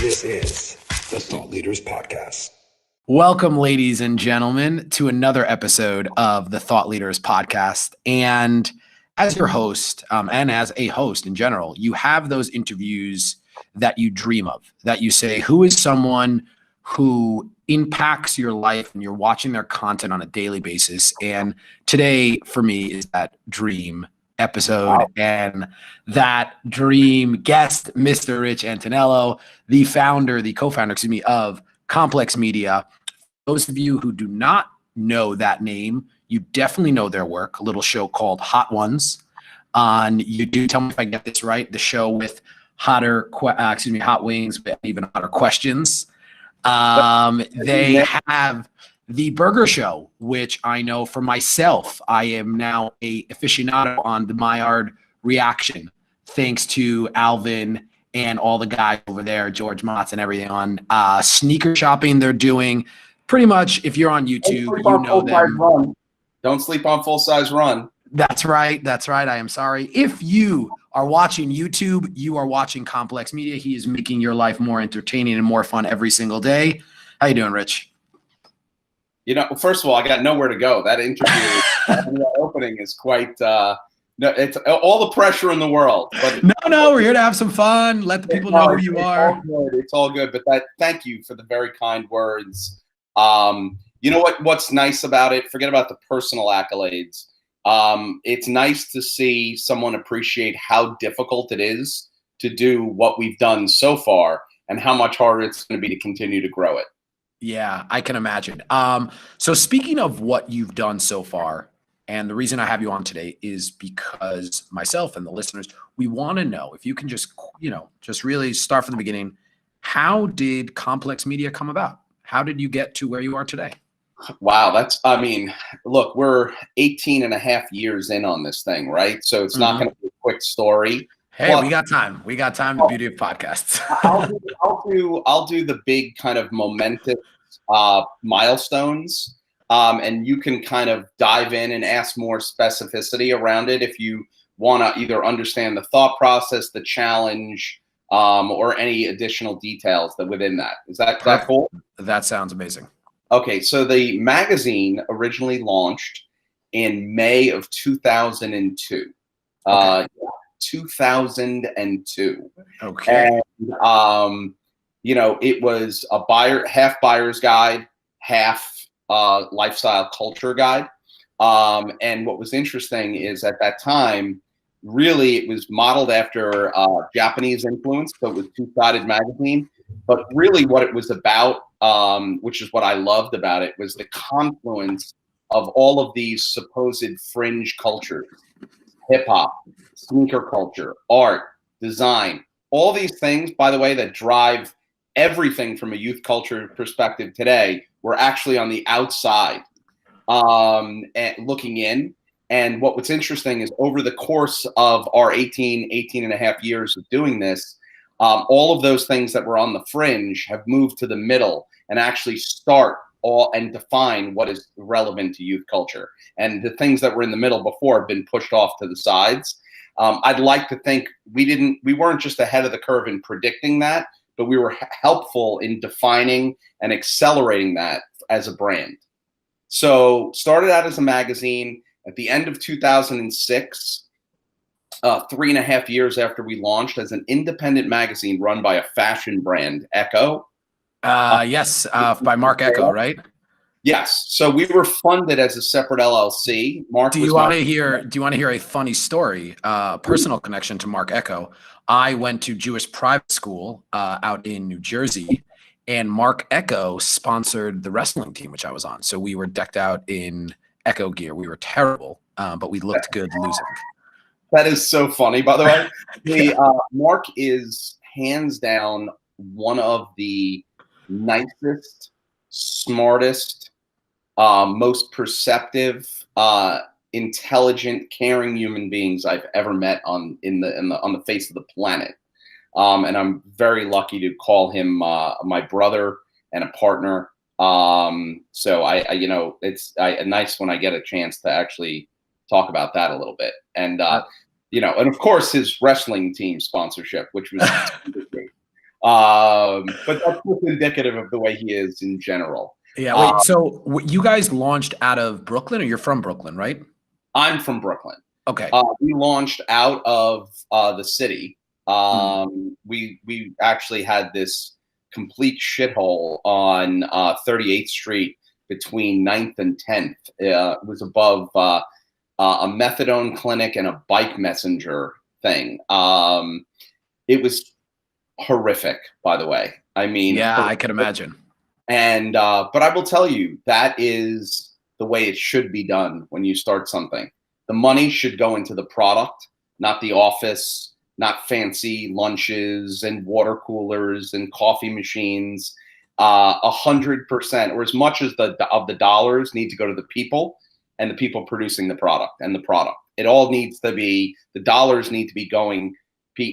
This is the Thought Leaders Podcast. Welcome, ladies and gentlemen, to another episode of the Thought Leaders Podcast. And as your host, and as a host in general, you have those interviews that you dream of, that you say, who is someone who impacts your life and you're watching their content on a daily basis. And today, for me, is that dream episode. Wow. And that dream guest, Mr. Rich Antoniello, the co-founder, of Complex Media. Those of you who do not know that name, you definitely know their work. A little show called Hot Ones on YouTube. Tell me if I get this right. The show with hot wings, but even hotter questions. They have the Burger Show, which I know for myself, I am now a aficionado on the Maillard reaction, thanks to Alvin and all the guys over there, George Motz and everything on sneaker shopping they're doing. Pretty much, if you're on YouTube, you know them. Don't sleep on Full Size Run. That's right. I am sorry. If you are watching YouTube, you are watching Complex Media. He is making your life more entertaining and more fun every single day. How you doing, Rich? You know, first of all, I got nowhere to go. That interview, that opening is quite. It's all the pressure in the world. But no, we're here to have some fun. Let the people know who you are. It's all good. But thank you for the very kind words. You know what's nice about it? Forget about the personal accolades. It's nice to see someone appreciate how difficult it is to do what we've done so far and how much harder it's going to be to continue to grow it. Yeah, I can imagine. So speaking of what you've done so far, and the reason I have you on today is because myself and the listeners, we want to know if you can just really start from the beginning. How did Complex Media come about? How did you get to where you are today? Wow. Look, we're 18 and a half years in on this thing, right? So it's not going to be a quick story. Hey, plus, we got time. We got time. The beauty of podcasts. I'll do the big kind of momentous milestones, and you can kind of dive in and ask more specificity around it if you want to either understand the thought process, the challenge, or any additional details that within that. Is that cool? That sounds amazing. Okay, so the magazine originally launched in May of 2002. Okay. 2002. Okay. And, it was a half buyer's guide, half lifestyle culture guide. And what was interesting is at that time, really it was modeled after Japanese influence. So it was a two-sided magazine. But really what it was about, which is what I loved about it, was the confluence of all of these supposed fringe cultures. Hip hop, sneaker culture, art, design, all these things, by the way, that drive everything from a youth culture perspective today, we're actually on the outside and looking in. And what's interesting is over the course of our 18 and a half years of doing this, all of those things that were on the fringe have moved to the middle and actually start and define what is relevant to youth culture. And the things that were in the middle before have been pushed off to the sides. I'd like to think we weren't just ahead of the curve in predicting that, but we were helpful in defining and accelerating that as a brand. So started out as a magazine at the end of 2006, 3.5 years after we launched as an independent magazine run by a fashion brand, Echo. Yes, by Mark Echo, right? Yes. So we were funded as a separate LLC. Do you want to hear a funny story? Personal connection to Mark Echo. I went to Jewish private school out in New Jersey, and Mark Echo sponsored the wrestling team, which I was on. So we were decked out in Echo gear. We were terrible, but we looked good losing. That is so funny, by the way. Mark is hands down one of the nicest, smartest, most perceptive, intelligent, caring human beings I've ever met on the face of the planet. And I'm very lucky to call him my brother and a partner. So it's nice when I get a chance to actually talk about that a little bit. And and of course his wrestling team sponsorship, which was great. But that's just indicative of the way he is in general. Yeah. Wait. So you guys launched out of Brooklyn, or you're from Brooklyn, right? I'm from Brooklyn. Okay. We launched out of the city. We actually had this complete shithole on 38th Street between 9th and 10th. It was above a methadone clinic and a bike messenger thing. It was horrific, by the way. I mean, yeah, horrific. I could imagine. And but I will tell you, that is the way it should be done when you start something. The money should go into the product, not the office, not fancy lunches and water coolers and coffee machines. 100%, or as much as the dollars need to go to the people and the people producing the product and the product. It all needs to be, the dollars need to be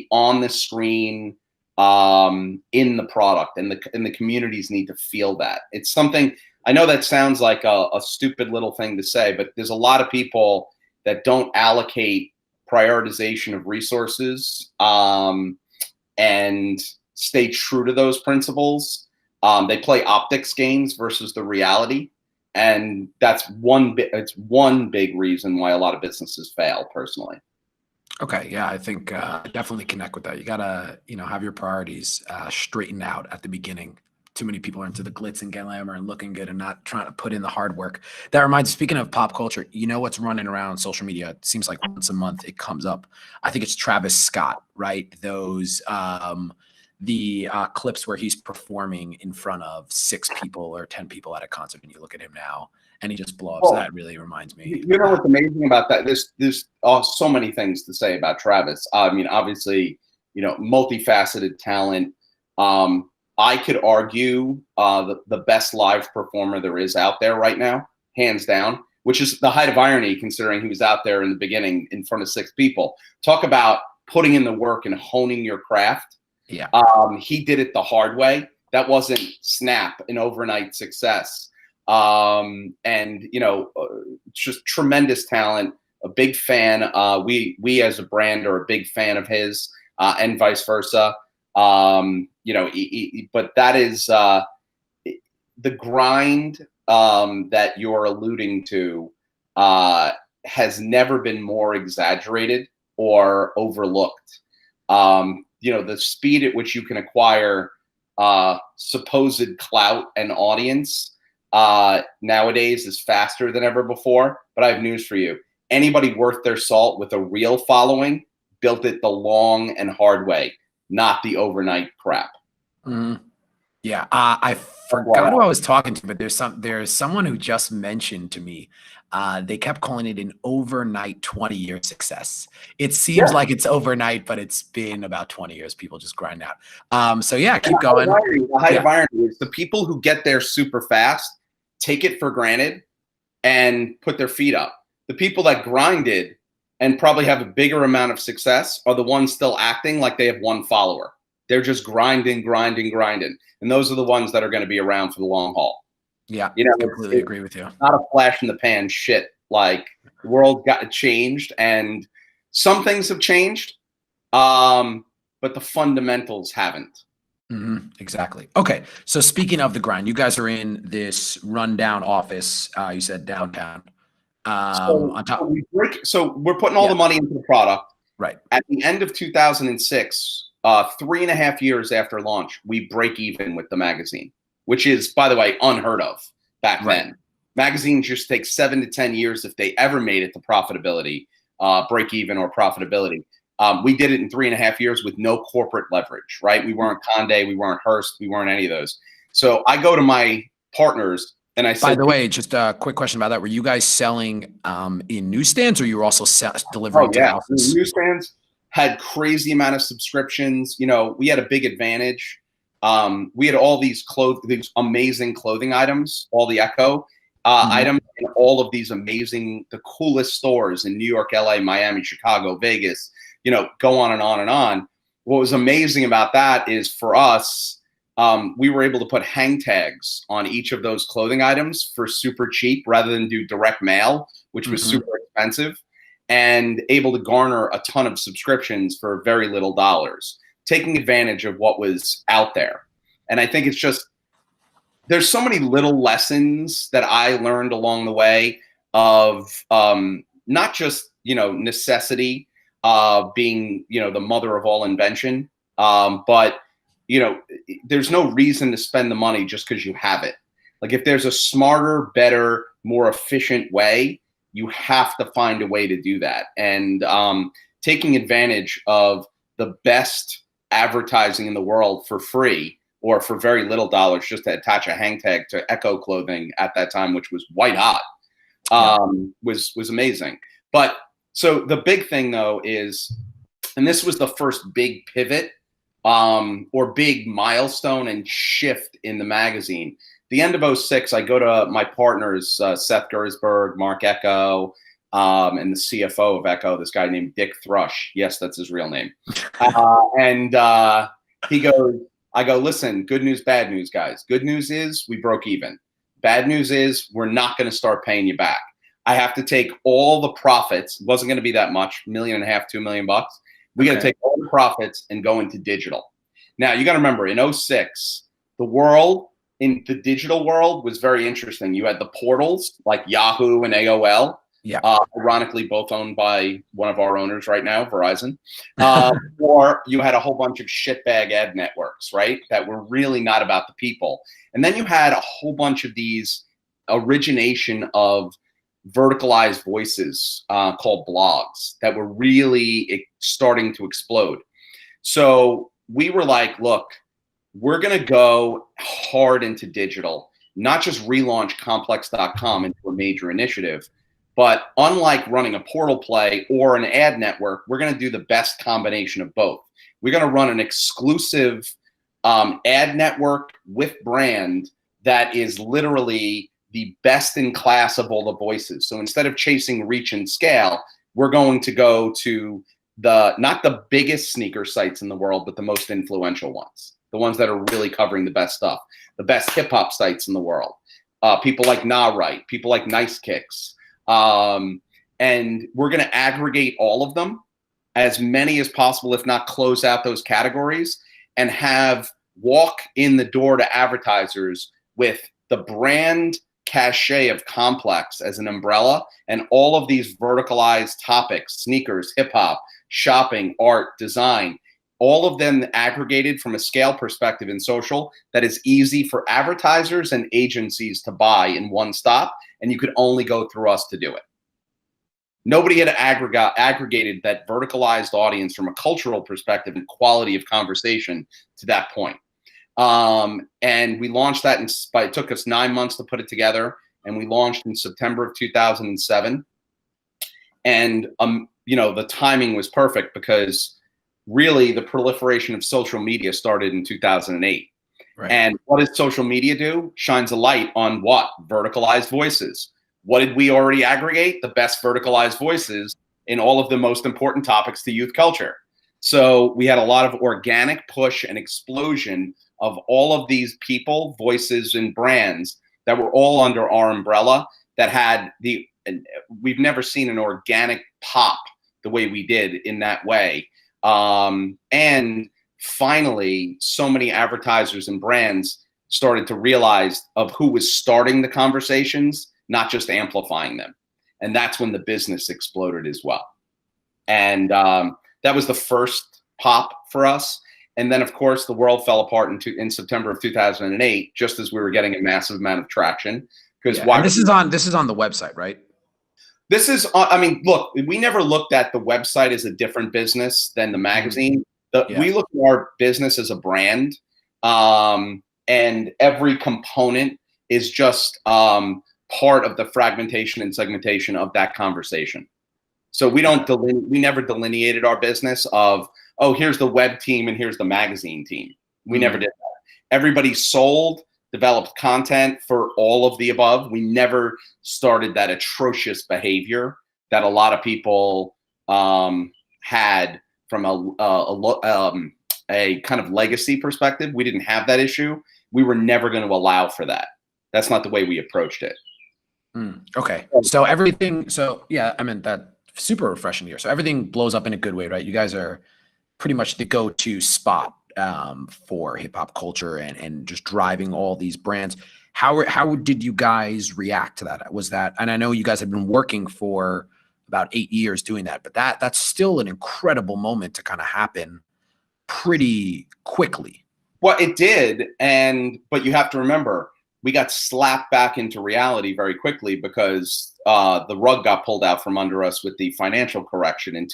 on the screen, in the product, and the communities need to feel that. It's something, I know that sounds like a stupid little thing to say, but there's a lot of people that don't allocate prioritization of resources and stay true to those principles. They play optics games versus the reality. And that's it's one big reason why a lot of businesses fail, personally. Okay. Yeah. I think I definitely connect with that. You gotta, have your priorities straightened out at the beginning. Too many people are into the glitz and glamour and looking good and not trying to put in the hard work. That reminds me, speaking of pop culture, what's running around social media? It seems like once a month it comes up. I think it's Travis Scott, right? Those the clips where he's performing in front of 6 people or 10 people at a concert, and you look at him now and he just blows. Well, that really reminds me. You know what's amazing about that? There's so many things to say about Travis. I mean, obviously, multifaceted talent. I could argue the best live performer there is out there right now, hands down, which is the height of irony, considering he was out there in the beginning in front of 6 people. Talk about putting in the work and honing your craft. Yeah. He did it the hard way. That wasn't snap, an overnight success. Just tremendous talent, a big fan. We as a brand are a big fan of his, and vice versa. But that is the grind that you're alluding to has never been more exaggerated or overlooked. The speed at which you can acquire supposed clout and audience nowadays is faster than ever before. But I have news for you. Anybody worth their salt with a real following built it the long and hard way, not the overnight crap. Mm-hmm. Yeah. I forgot who I was talking to, but there's someone who just mentioned to me, they kept calling it an overnight 20-year success. It seems like it's overnight, but it's been about 20 years. People just grind out. So yeah, keep going. The height of irony is the people who get there super fast take it for granted and put their feet up. The people that grinded and probably have a bigger amount of success are the ones still acting like they have one follower. They're just grinding. And those are the ones that are going to be around for the long haul. Yeah, I completely agree with you. Not a flash in the pan shit. Like, the world got changed, and some things have changed, but the fundamentals haven't. Mm-hmm, exactly. Okay, so speaking of the grind, you guys are in this rundown office. You said downtown. On top. So we're putting all the money into the product. Right. At the end of 2006, 3.5 years after launch, we break even with the magazine, which is, by the way, unheard of back then. Magazines just take 7 to 10 years if they ever made it to profitability, break even or profitability. We did it in 3.5 years with no corporate leverage, right? We weren't Condé, we weren't Hearst, we weren't any of those. So I go to my partners and I said, by the way, just a quick question about that. Were you guys selling in newsstands, or you were also delivering to houses? Newsstands had crazy amount of subscriptions. We had a big advantage. We had all these amazing clothing items, all the Echo items, and all of these the coolest stores in New York, LA, Miami, Chicago, Vegas, go on and on and on. What was amazing about that is, for us, we were able to put hang tags on each of those clothing items for super cheap rather than do direct mail, which was super expensive, and able to garner a ton of subscriptions for very little dollars. taking advantage of what was out there. And I think it's just, there's so many little lessons that I learned along the way of not just, necessity being, the mother of all invention, but, there's no reason to spend the money just because you have it. Like if there's a smarter, better, more efficient way, you have to find a way to do that. And taking advantage of the best advertising in the world for free or for very little dollars, just to attach a hang tag to Echo clothing at that time, which was white hot, was amazing. But so the big thing though is, and this was the first big pivot or big milestone and shift in the magazine. The end of 06, I go to my partners, Seth Gersberg, Mark Echo, and the CFO of Echo, this guy named Dick Thrush. Yes, that's his real name. And he goes, I go, listen, good news, bad news, guys. Good news is we broke even. Bad news is we're not going to start paying you back. I have to take all the profits. It wasn't going to be that much, $1.5 million, $2 million. We got to take all the profits and go into digital. Now, you got to remember, in 06, the world, in the digital world, was very interesting. You had the portals like Yahoo and AOL. Yeah. Ironically, both owned by one of our owners right now, Verizon. Or you had a whole bunch of shitbag ad networks, right, that were really not about the people. And then you had a whole bunch of these origination of verticalized voices called blogs that were really starting to explode. So we were like, look, we're going to go hard into digital, not just relaunch complex.com into a major initiative. But unlike running a portal play or an ad network, we're going to do the best combination of both. We're going to run an exclusive ad network with brand that is literally the best in class of all the voices. So instead of chasing reach and scale, we're going to go to not the biggest sneaker sites in the world, but the most influential ones, the ones that are really covering the best stuff, the best hip hop sites in the world, people like Nah Right, people like Nice Kicks. And we're going to aggregate all of them, as many as possible, if not close out those categories, and have walk in the door to advertisers with the brand cachet of Complex as an umbrella, and all of these verticalized topics, sneakers, hip hop, shopping, art, design, all of them aggregated from a scale perspective in social that is easy for advertisers and agencies to buy in one stop. And you could only go through us to do it. Nobody had aggregated that verticalized audience from a cultural perspective and quality of conversation to that point. And we launched that, it took us 9 months to put it together, and we launched in September of 2007. And, the timing was perfect because really the proliferation of social media started in 2008. Right. And what does social media do? Shines a light on what? Verticalized voices. What did we already aggregate? The best verticalized voices in all of the most important topics to youth culture. So we had a lot of organic push and explosion of all of these people, voices, and brands that were all under our umbrella that had we've never seen an organic pop the way we did in that way. And finally, so many advertisers and brands started to realize of who was starting the conversations, not just amplifying them. And that's when the business exploded as well. And that was the first pop for us. And then, of course, the world fell apart in September of 2008, just as we were getting a massive amount of traction. Because this is on the website, right? This is, look, we never looked at the website as a different business than the magazine. We look at our business as a brand, and every component is just part of the fragmentation and segmentation of that conversation. So we never delineated our business of, oh, here's the web team and here's the magazine team. We never did that. Everybody sold, developed content for all of the above. We never started that atrocious behavior that a lot of people had from a kind of legacy perspective. We didn't have that issue. We were never going to allow for that. That's not the way we approached it. Okay. So everything, that's super refreshing here. So everything blows up in a good way, right? You guys are pretty much the go-to spot for hip hop culture and just driving all these brands. How did you guys react to that? Was that, and I know you guys have been working for about 8 years doing that, but that's still an incredible moment to kind of happen pretty quickly. Well, it did, but you have to remember, we got slapped back into reality very quickly because the rug got pulled out from under us with the financial correction in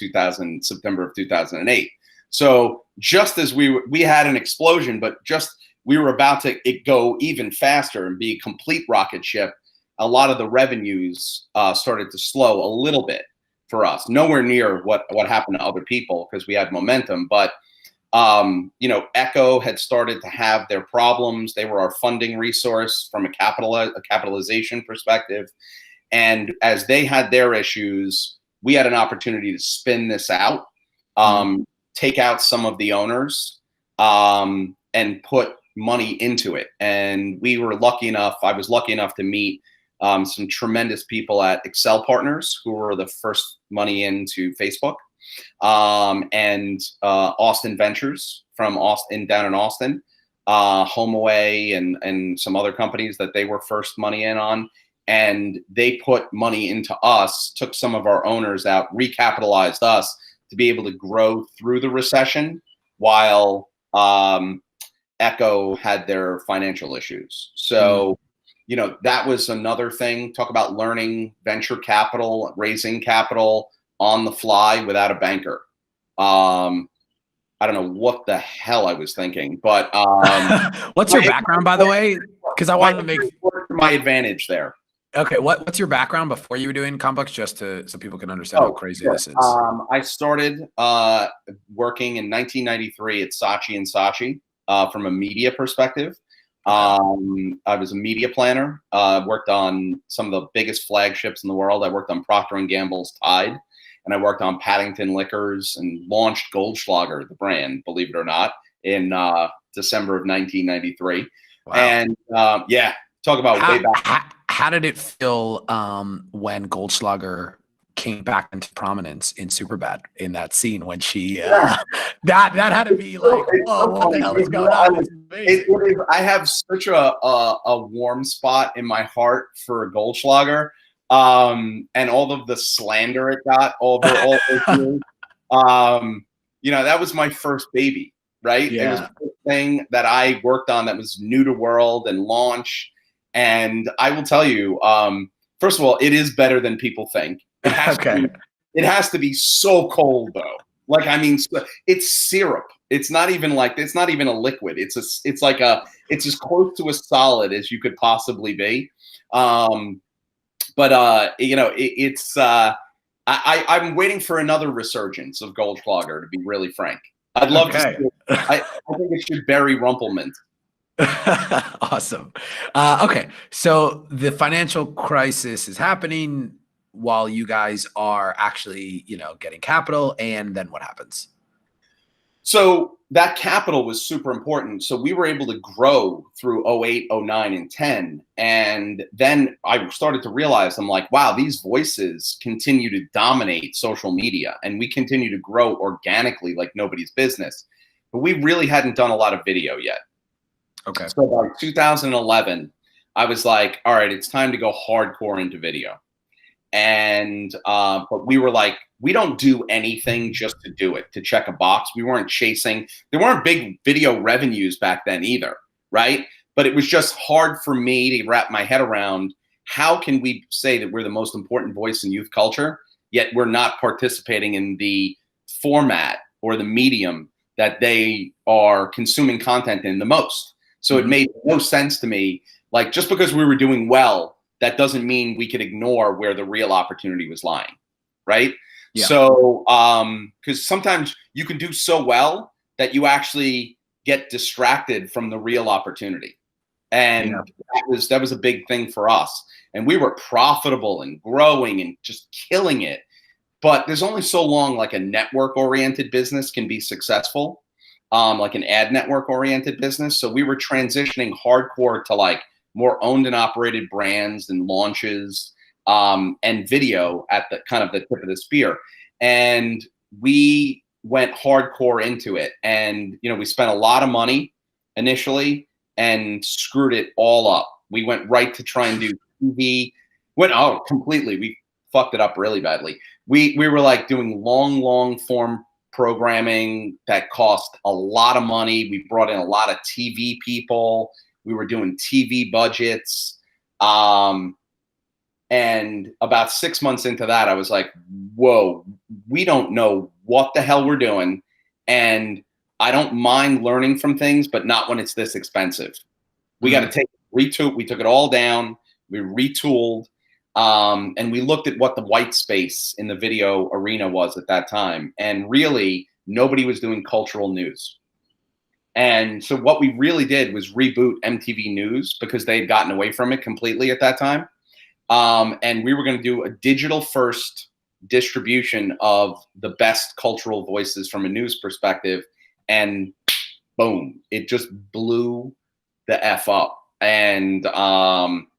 September of 2008. So just as we had an explosion, but just we were about to go even faster and be a complete rocket ship, a lot of the revenues started to slow a little bit for us. Nowhere near what happened to other people because we had momentum, but Echo had started to have their problems. They were our funding resource from a capitalization perspective. And as they had their issues, we had an opportunity to spin this out, take out some of the owners, and put money into it. And we were lucky enough, I was lucky enough to meet some tremendous people at Excel Partners, who were the first money into Facebook. And Austin Ventures from Austin, down in Austin, HomeAway and some other companies that they were first money in on. And they put money into us, took some of our owners out, recapitalized us to be able to grow through the recession while Echo had their financial issues. So, that was another thing. Talk about learning venture capital, raising capital on the fly without a banker. I don't know what the hell I was thinking, but what's your background, by the way? Because I wanted to make my advantage there. Okay, what's your background before you were doing comic books, just so people can understand how crazy this is? I started working in 1993 at Saatchi & Saatchi from a media perspective. I was a media planner. Worked on some of the biggest flagships in the world. I worked on Procter & Gamble's Tide. And I worked on Paddington Liquors and launched Goldschlager, the brand, believe it or not, in December of 1993. Wow. And talk about way back. How did it feel when Goldschlager came back into prominence in Superbad in that scene when she that had to be like, whoa, what the hell is going on? I have such a warm spot in my heart for Goldschlager. And all of the slander it got over all those years. That was my first baby, right? Yeah. It was the first thing that I worked on that was new to world and launch. And I will tell you, first of all, it is better than people think. It has to be so cold though. Like, I mean, it's syrup. It's not even a liquid. It's as close to a solid as you could possibly be. But I'm waiting for another resurgence of Goldschlager, to be really frank. I'd love to see it. I think it should bury Rumpelmint. Awesome. Okay, so the financial crisis is happening while you guys are actually, getting capital, and then what happens? So that capital was super important. So we were able to grow through 08, 09, and 10. And then I started to realize, I'm like, wow, these voices continue to dominate social media. And we continue to grow organically like nobody's business. But we really hadn't done a lot of video yet. Okay. So by 2011, I was like, all right, it's time to go hardcore into video. And but we were like, we don't do anything just to do it, to check a box. We weren't chasing. There weren't big video revenues back then either, right? But it was just hard for me to wrap my head around, how can we say that we're the most important voice in youth culture, yet we're not participating in the format or the medium that they are consuming content in the most. So it made no sense to me. Like, just because we were doing well, that doesn't mean we could ignore where the real opportunity was lying, right? Yeah. So, because sometimes you can do so well that you actually get distracted from the real opportunity. And that was a big thing for us. And we were profitable and growing and just killing it. But there's only so long like a network-oriented business can be successful, like an ad network-oriented business. So we were transitioning hardcore to like more owned and operated brands and launches, and video at the kind of the tip of the spear. And we went hardcore into it, and we spent a lot of money initially and screwed it all up. We went right to try and do TV. Completely. We fucked it up really badly. We were like doing long form programming that cost a lot of money. We brought in a lot of TV people. We were doing TV budgets. And about 6 months into that, I was like, whoa, we don't know what the hell we're doing. And I don't mind learning from things, but not when it's this expensive. We got to retool. We took it all down. We retooled. And we looked at what the white space in the video arena was at that time. And really, nobody was doing cultural news. And so what we really did was reboot MTV News, because they had gotten away from it completely at that time. And we were going to do a digital first distribution of the best cultural voices from a news perspective. And boom, it just blew the F up. And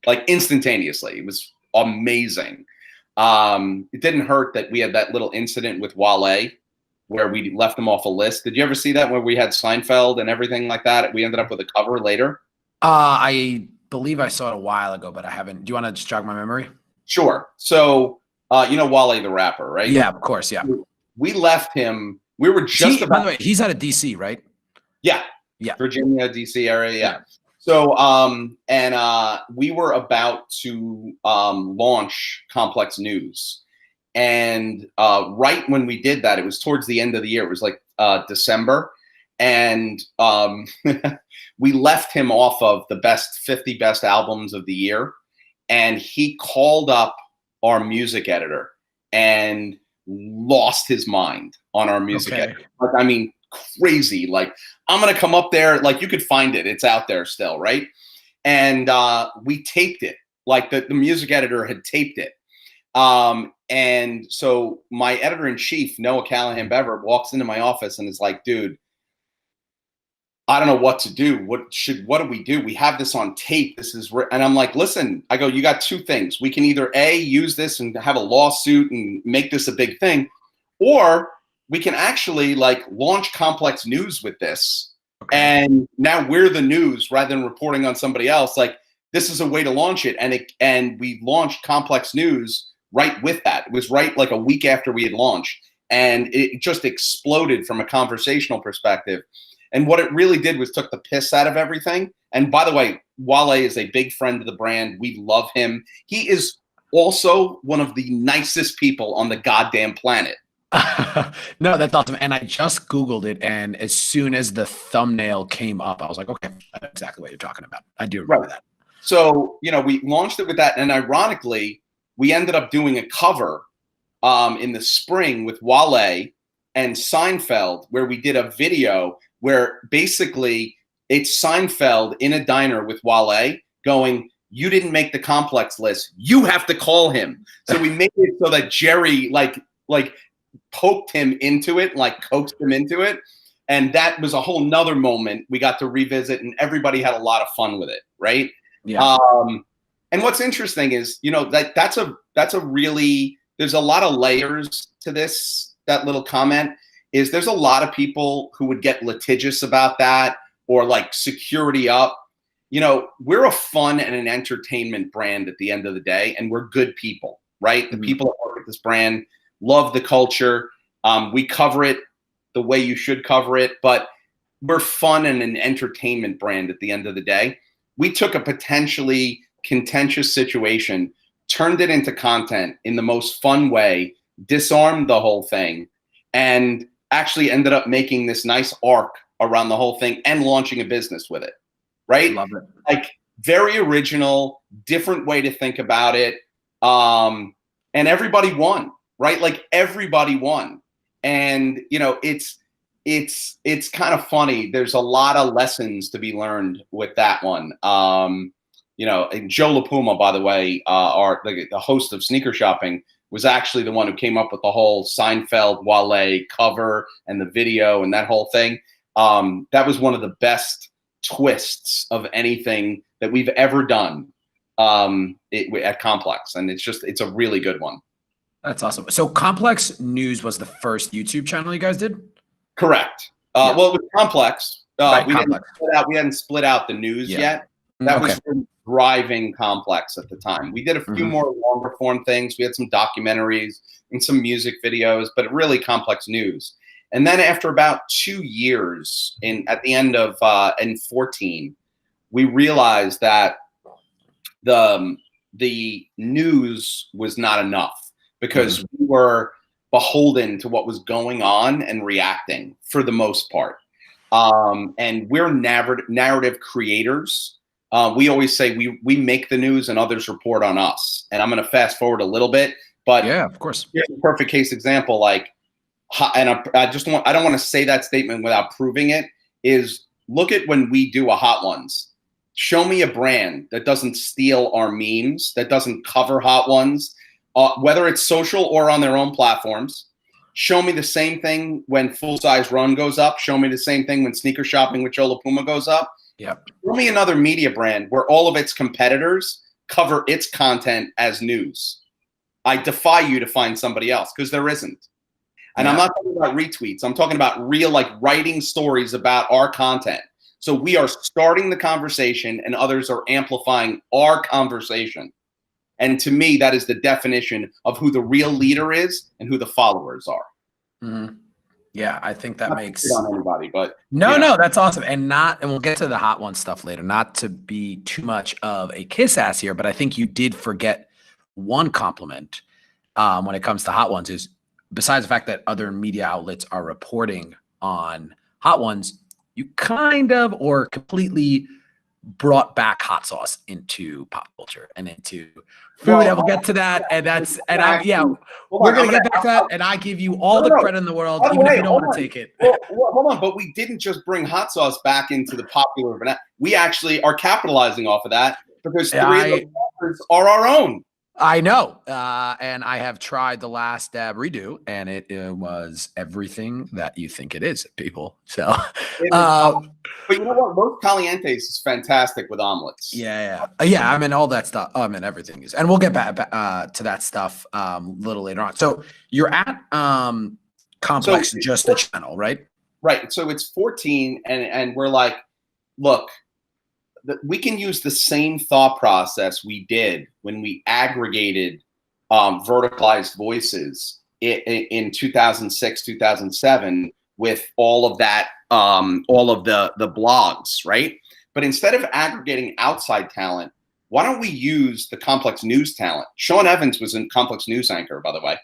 like instantaneously, it was amazing. It didn't hurt that we had that little incident with Wale where we left him off a list. Did you ever see that, where we had Seinfeld and everything like that? We ended up with a cover later. I believe I saw it a while ago, but I haven't. Do you want to just jog my memory? Sure. So, Wale the rapper, right? Yeah, of course. Yeah. We left him. We were just about. By the way, he's out of DC, right? Yeah. Yeah. Virginia, DC area. Yeah. So, we were about to launch Complex News. And right when we did that, it was towards the end of the year. It was like December. And we left him off of the 50 best albums of the year. And he called up our music editor and lost his mind on our music editor. Like, I mean, crazy. Like, I'm going to come up there. Like, you could find it. It's out there still, right? And we taped it. Like, the music editor had taped it. And so my editor-in-chief, Noah Callahan-Bever, walks into my office and is like, dude, I don't know what to do. What do we do? We have this on tape. And I'm like, listen, I go, you got two things. We can either use this and have a lawsuit and make this a big thing, or we can actually like launch Complex News with this. Okay. And now we're the news rather than reporting on somebody else. Like, this is a way to launch it. And we launched Complex News right with that. It was right like a week after we had launched, and it just exploded from a conversational perspective. And what it really did was took the piss out of everything. And by the way, Wale is a big friend of the brand. We love him. He is also one of the nicest people on the goddamn planet. No, that's awesome. And I just Googled it, and as soon as the thumbnail came up, I was like, okay, I know exactly what you're talking about. I do remember that. So, we launched it with that. And ironically, we ended up doing a cover in the spring with Wale and Seinfeld, where we did a video where basically it's Seinfeld in a diner with Wale going, you didn't make the Complex list. You have to call him. So we made it so that Jerry like poked him into it, like coaxed him into it. And that was a whole nother moment we got to revisit, and everybody had a lot of fun with it. Right. Yeah. And what's interesting is, that's a really, there's a lot of layers to this. That little comment is, there's a lot of people who would get litigious about that, or like security up. We're a fun and an entertainment brand at the end of the day, and we're good people, right? Mm-hmm. The people that work at this brand love the culture. We cover it the way you should cover it, but we're fun and an entertainment brand at the end of the day. We took a potentially contentious situation, turned it into content in the most fun way, disarmed the whole thing, and actually ended up making this nice arc around the whole thing and launching a business with it. Right? Love it. Like, very original, different way to think about it. And everybody won, right? Like, everybody won. And, it's kind of funny. There's a lot of lessons to be learned with that one. And Joe LaPuma, by the way, the host of Sneaker Shopping, was actually the one who came up with the whole Seinfeld Wale cover and the video and that whole thing. That was one of the best twists of anything that we've ever done at Complex. And it's a really good one. That's awesome. So Complex News was the first YouTube channel you guys did? Correct. Yeah. Well, it was Complex. Right, we Complex. we hadn't split out the news yet. That was really driving Complex at the time. We did a few more longer form things. We had some documentaries and some music videos, but really Complex news. And then after about 2 years, at the end of in 14, we realized that the news was not enough because we were beholden to what was going on and reacting for the most part. And we're narrative creators. We always say we make the news and others report on us. And I'm going to fast forward a little bit, but yeah, of course. Here's a perfect case example. Like, and I don't want to say that statement without proving it. Is look at when we do a Hot Ones. Show me a brand that doesn't steal our memes, that doesn't cover Hot Ones, whether it's social or on their own platforms. Show me the same thing when Full Size Run goes up. Show me the same thing when Sneaker Shopping with Joe LaPuma goes up. Yep. Show me another media brand where all of its competitors cover its content as news. I defy you to find somebody else because there isn't. And I'm not talking about retweets. I'm talking about real, like, writing stories about our content. So we are starting the conversation and others are amplifying our conversation. And to me, that is the definition of who the real leader is and who the followers are. Mm-hmm. Yeah, I think that makes on anybody, but no, that's awesome. And we'll get to the Hot One stuff later, not to be too much of a kiss ass here, but I think you did forget one compliment when it comes to Hot Ones is, besides the fact that other media outlets are reporting on Hot Ones, you kind of or completely brought back hot sauce into pop culture and into food. And we'll get to that. And we're going to get back to that. And I give you all the credit in the world, even if you don't want to take it. Well, hold on. But we didn't just bring hot sauce back into the popular vernacular. We actually are capitalizing off of that because three of the authors are our own. I know. And I have tried the last dab redo, and it was everything that you think it is, people. So, but you know what? Los Calientes is fantastic with omelets. Yeah. I mean, all that stuff. I mean, everything is. And we'll get back to that stuff a little later on. So you're at Complex, just a channel, right? Right. So it's 14, and we're like, look, we can use the same thought process we did when we aggregated verticalized voices in 2006, 2007 with all of that, all of the blogs, right? But instead of aggregating outside talent, why don't we use the Complex News talent? Sean Evans was a Complex News anchor, by the way.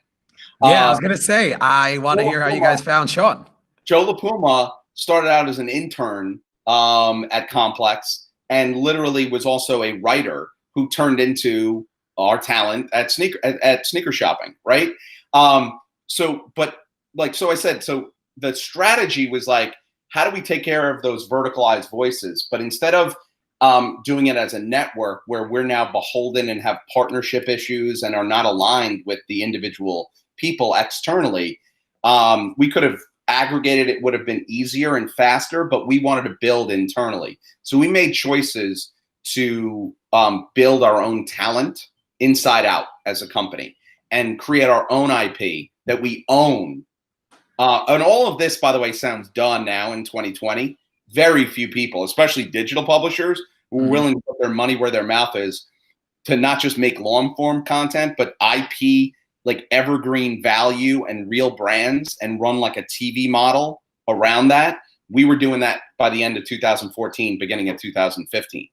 Yeah, I was going to say, I want to hear how you guys found Sean. Joe LaPuma started out as an intern at Complex, and literally was also a writer who turned into our talent at Sneaker Shopping, right? So I said, so the strategy was like, how do we take care of those verticalized voices? But instead of doing it as a network where we're now beholden and have partnership issues and are not aligned with the individual people externally, we could have aggregated. It would have been easier and faster, but we wanted to build internally. So we made choices to build our own talent inside out as a company and create our own IP that we own. And all of this, by the way, sounds done now in 2020. Very few people, especially digital publishers, who are willing to put their money where their mouth is to not just make long form content, but IP, like evergreen value and real brands, and run like a TV model around that. We were doing that by the end of 2014, beginning of 2015,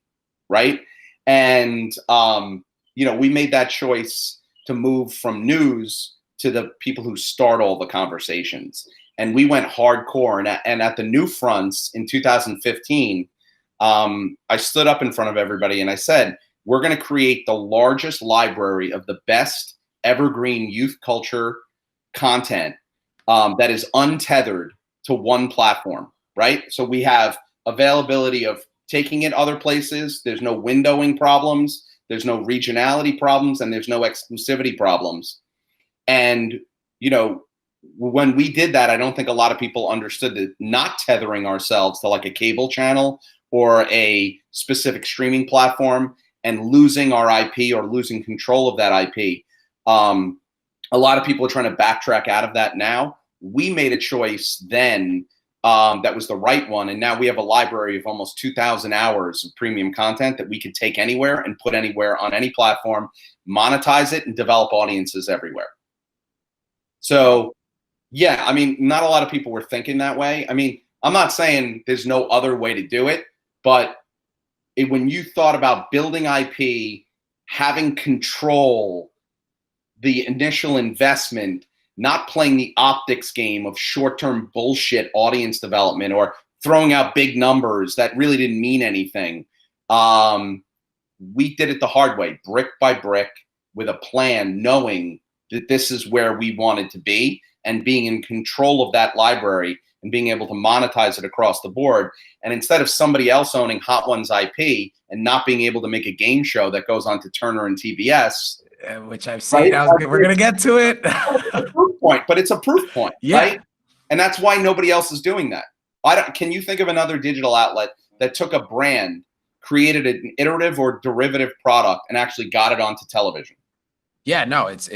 right? And, we made that choice to move from news to the people who start all the conversations. And we went hardcore. And at the New Fronts in 2015, I stood up in front of everybody and I said, we're going to create the largest library of the best evergreen youth culture content that is untethered to one platform, right? So we have availability of taking it other places. There's no windowing problems. There's no regionality problems, and there's no exclusivity problems. And, when we did that, I don't think a lot of people understood that not tethering ourselves to like a cable channel or a specific streaming platform and losing our IP or losing control of that IP. A lot of people are trying to backtrack out of that now, we made a choice then that was the right one. And now we have a library of almost 2,000 hours of premium content that we could take anywhere and put anywhere on any platform, monetize it, and develop audiences everywhere. So, yeah, I mean, not a lot of people were thinking that way. I mean, I'm not saying there's no other way to do it, but when you thought about building IP, having control, the initial investment, not playing the optics game of short-term bullshit audience development or throwing out big numbers that really didn't mean anything. We did it the hard way, brick by brick, with a plan, knowing that this is where we wanted to be, and being in control of that library and being able to monetize it across the board. And instead of somebody else owning Hot Ones IP and not being able to make a game show that goes on to Turner and TBS, which I've seen. Right? We're going to get to it. It's a proof point, but it's a proof point, right? And that's why nobody else is doing that. Can you think of another digital outlet that took a brand, created an iterative or derivative product, and actually got it onto television? Yeah, no, it's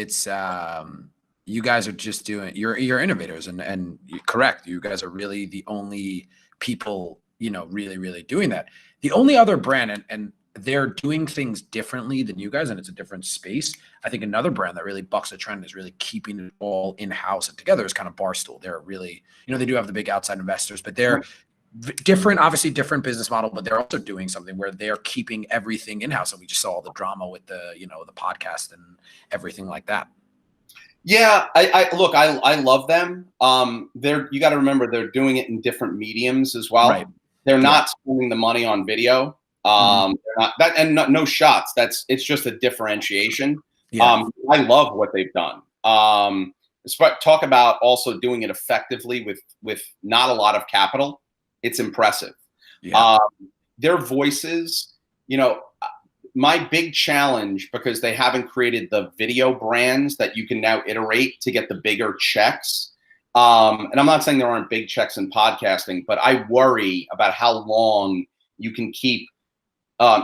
you guys are just doing, you're innovators, and you're correct. You guys are really the only people, really doing that. The only other brand, and they're doing things differently than you guys, and it's a different space. I think another brand that really bucks the trend is really keeping it all in-house and together is kind of Barstool. They're really, they do have the big outside investors, but they're different, obviously different business model, but they're also doing something where they're keeping everything in-house. And we just saw all the drama with the, the podcast and everything like that. Yeah, I love them. You got to remember, they're doing it in different mediums as well. Right. They're not spending the money on video. They're not that, and no shots. It's just a differentiation. Yeah. I love what they've done. Talk about also doing it effectively with not a lot of capital. It's impressive. Yeah. Their voices, my big challenge, because they haven't created the video brands that you can now iterate to get the bigger checks. And I'm not saying there aren't big checks in podcasting, but I worry about how long you can keep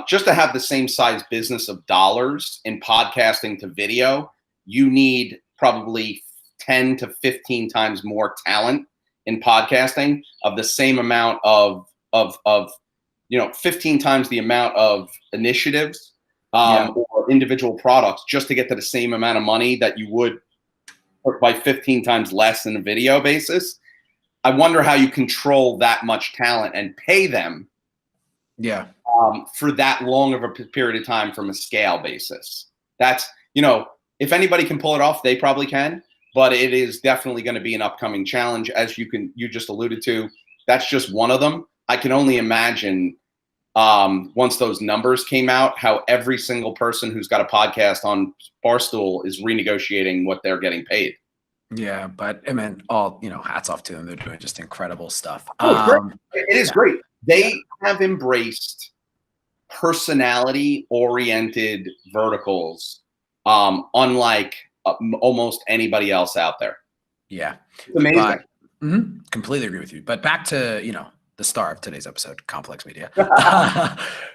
just to have the same size business of dollars in podcasting to video. You need probably 10 to 15 times more talent in podcasting of the same amount of 15 times the amount of initiatives or individual products, just to get to the same amount of money that you would by 15 times less than a video basis. I wonder how you control that much talent and pay them for that long of a period of time from a scale basis. That's, if anybody can pull it off, they probably can, but it is definitely going to be an upcoming challenge. As you just alluded to, that's just one of them. I can only imagine once those numbers came out, how every single person who's got a podcast on Barstool is renegotiating what they're getting paid. Yeah, but I mean, hats off to them. They're doing just incredible stuff. It is great. They have embraced personality-oriented verticals, unlike almost anybody else out there. Yeah, it's amazing. Completely agree with you. But back to the star of today's episode, Complex Media.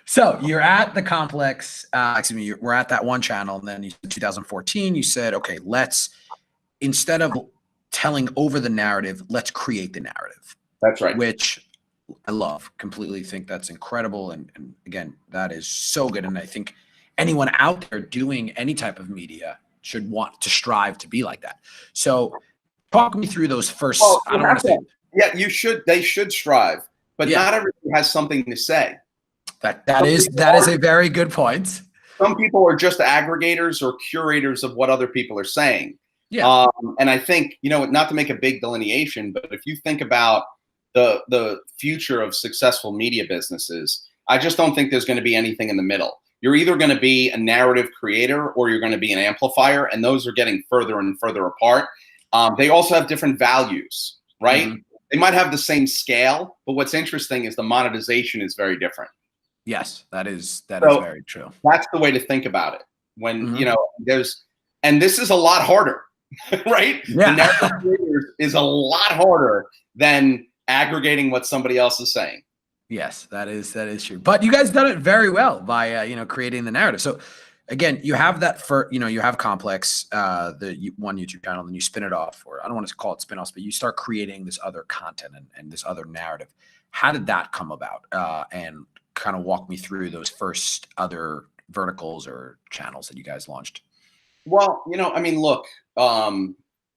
So you're at the Complex. We're at that one channel, and then in 2014, you said, okay, instead of telling over the narrative, let's create the narrative. That's right. Which I love. Completely think that's incredible. And again, that is so good. And I think anyone out there doing any type of media should want to strive to be like that. So talk me through those first. Yeah, you should. They should strive, but not everybody has something to say. That is a very good point. Some people are just aggregators or curators of what other people are saying. Yeah. And I think, not to make a big delineation, but if you think about the future of successful media businesses, I just don't think there's going to be anything in the middle. You're either going to be a narrative creator or you're going to be an amplifier, and those are getting further and further apart. They also have different values, right? Mm-hmm. They might have the same scale, but what's interesting is the monetization is very different. Yes, that is very true. That's the way to think about it. When, and this is a lot harder, right? Yeah. The narrative creators is a lot harder than aggregating what somebody else is saying. Yes, that is true. But you guys done it very well by creating the narrative. So again, you have that for, you have Complex, one YouTube channel, then you spin it off, or I don't want to call it spin-offs, but you start creating this other content and this other narrative. How did that come about? And kind of walk me through those first other verticals or channels that you guys launched. Well, I mean, look,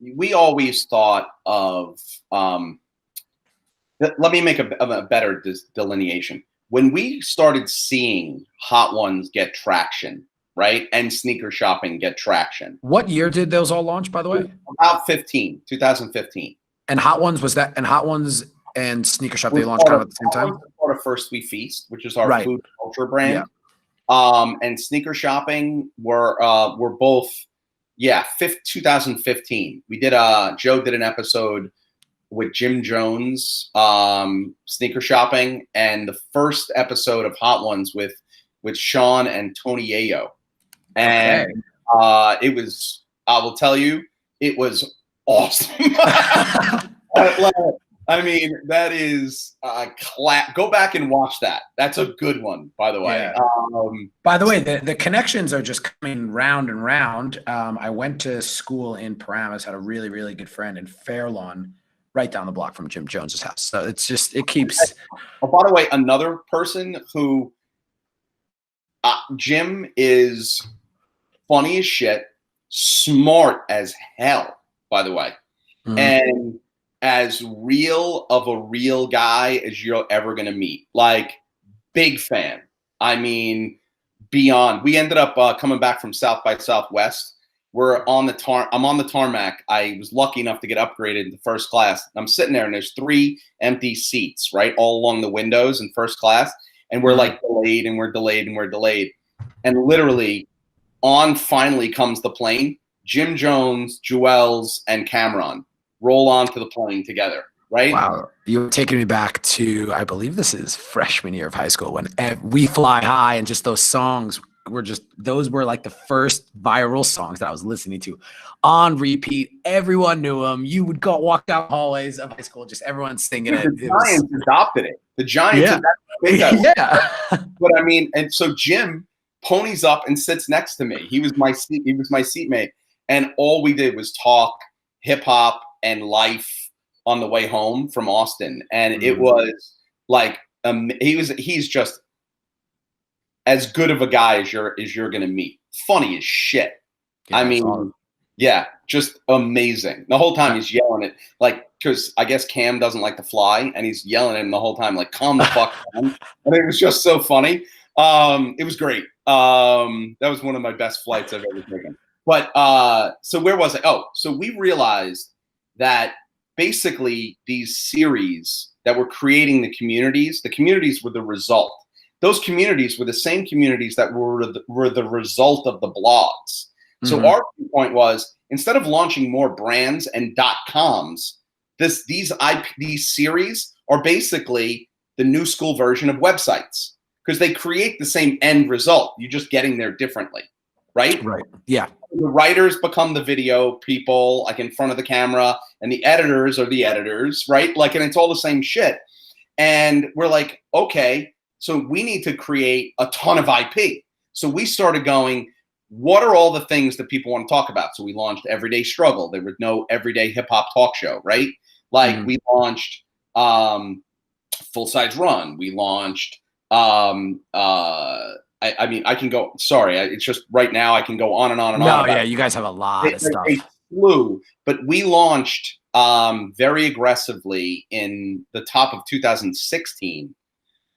we always thought of, let me make a better delineation. When we started seeing Hot Ones get traction, right, and sneaker shopping get traction. What year did those all launch, by the way? About 2015. And Hot Ones and Hot Ones and Sneaker Shop, they launched kind of at the same time? Part of First We Feast, which is our food culture brand. Yeah. And Sneaker Shopping were both, 2015. We did Joe did an episode with Jim Jones, Sneaker Shopping, and the first episode of Hot Ones with Sean and Antoniello. And it was, I will tell you, it was awesome. I mean, that is go back and watch that. That's a good one, by the way. Yeah. By the way, the connections are just coming round and round. I went to school in Paramus, had a really, really good friend in Fairlawn, right down the block from Jim Jones's house. So it's just, it keeps. Oh, by the way, another person who Jim is funny as shit, smart as hell, by the way. Mm-hmm. And as real of a real guy as you're ever going to meet. Like, big fan. I mean, beyond. We ended up coming back from South by Southwest. I'm on the tarmac. I was lucky enough to get upgraded into first class. I'm sitting there, and there's 3 empty seats, right, all along the windows in first class. And we're like delayed, and we're delayed, and we're delayed. And literally, on finally comes the plane. Jim Jones, Jewels, and Cameron roll onto the plane together, right? Wow. You're taking me back to, I believe this is freshman year of high school, when We Fly High and just those songs those were like the first viral songs that I was listening to on repeat. Everyone knew them. You would walk down hallways of high school, just everyone singing it. The Giants adopted it. The Giants adopted it. Yeah. But I mean, and so Jim ponies up and sits next to me. He was my seatmate. And all we did was talk hip hop and life on the way home from Austin. And it was like, he's just as good of a guy as you're going to meet. Funny as shit. Yeah, I mean, awesome. Yeah, just amazing. The whole time he's yelling it, like, because I guess Cam doesn't like to fly, and he's yelling at him the whole time, like, calm the fuck down. And it was just so funny. It was great. That was one of my best flights I've ever taken. But so where was I? Oh, so we realized that basically these series that were creating the communities were the result. Those communities were the same communities that were the result of the blogs. So our point was, instead of launching more brands and .coms, these series are basically the new school version of websites, because they create the same end result. You're just getting there differently, right? Right. Yeah. The writers become the video people, like in front of the camera, and the editors are the editors, right? Like, and it's all the same shit. And we're like, okay, so we need to create a ton of IP. So we started going, what are all the things that people want to talk about? So we launched Everyday Struggle. There was no everyday hip hop talk show, right? Like we launched Full Size Run. We launched, I mean, I can go, sorry, it's just right now I can go on and on and on. No, yeah, you guys have a lot of stuff. It flew, but we launched very aggressively in the top of 2016.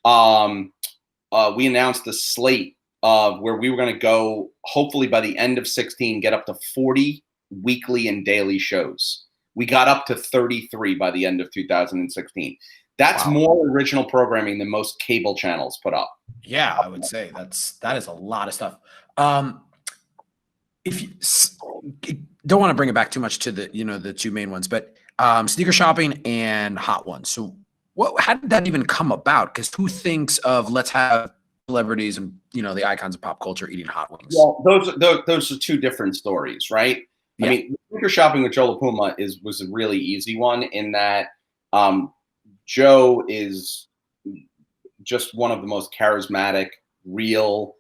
We announced the slate where we were going to go, hopefully by the end of 16, get up to 40 weekly and daily shows. We got up to 33 by the end of 2016. That's more original programming than most cable channels put up. Yeah, I would say that is a lot of stuff. If you don't want to bring it back too much to the two main ones, but Sneaker Shopping and Hot Ones. So how did that even come about? Because who thinks of, let's have celebrities and the icons of pop culture eating hot wings? Well, those are two different stories, right? Yeah. I mean, Sneaker Shopping with Joe LaPuma was a really easy one, in that Joe is just one of the most charismatic, real,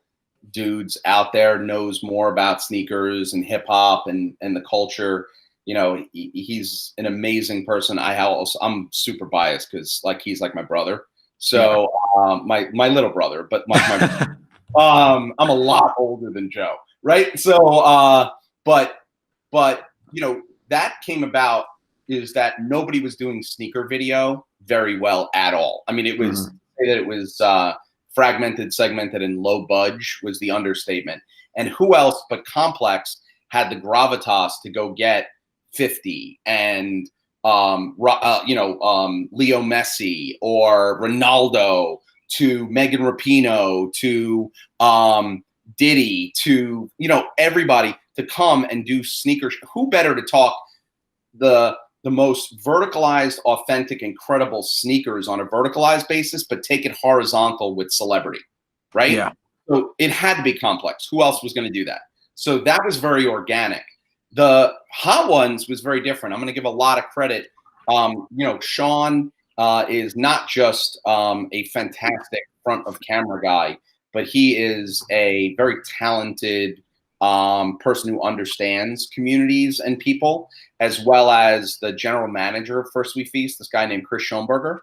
dudes out there, knows more about sneakers and hip hop and the culture. You know, he's an amazing person. I'm super biased because like he's like my brother. So my little brother, but I'm a lot older than Joe, right? So but you know, that came about is that nobody was doing sneaker video very well at all. I mean, it was that it was fragmented, segmented, and low budge was the understatement. And who else but Complex had the gravitas to go get 50 and Leo Messi or Ronaldo to Megan Rapinoe to Diddy to, you know, everybody to come and do sneakers. Who better to talk the most verticalized, authentic, incredible sneakers on a verticalized basis, but take it horizontal with celebrity, right? Yeah. So it had to be Complex. Who else was going to do that? So that was very organic. The Hot Ones was very different. I'm going to give a lot of credit. You know, Sean is not just a fantastic front of camera guy, but he is a very talented person who understands communities and people, as well as the general manager of First We Feast, this guy named Chris Schoenberger,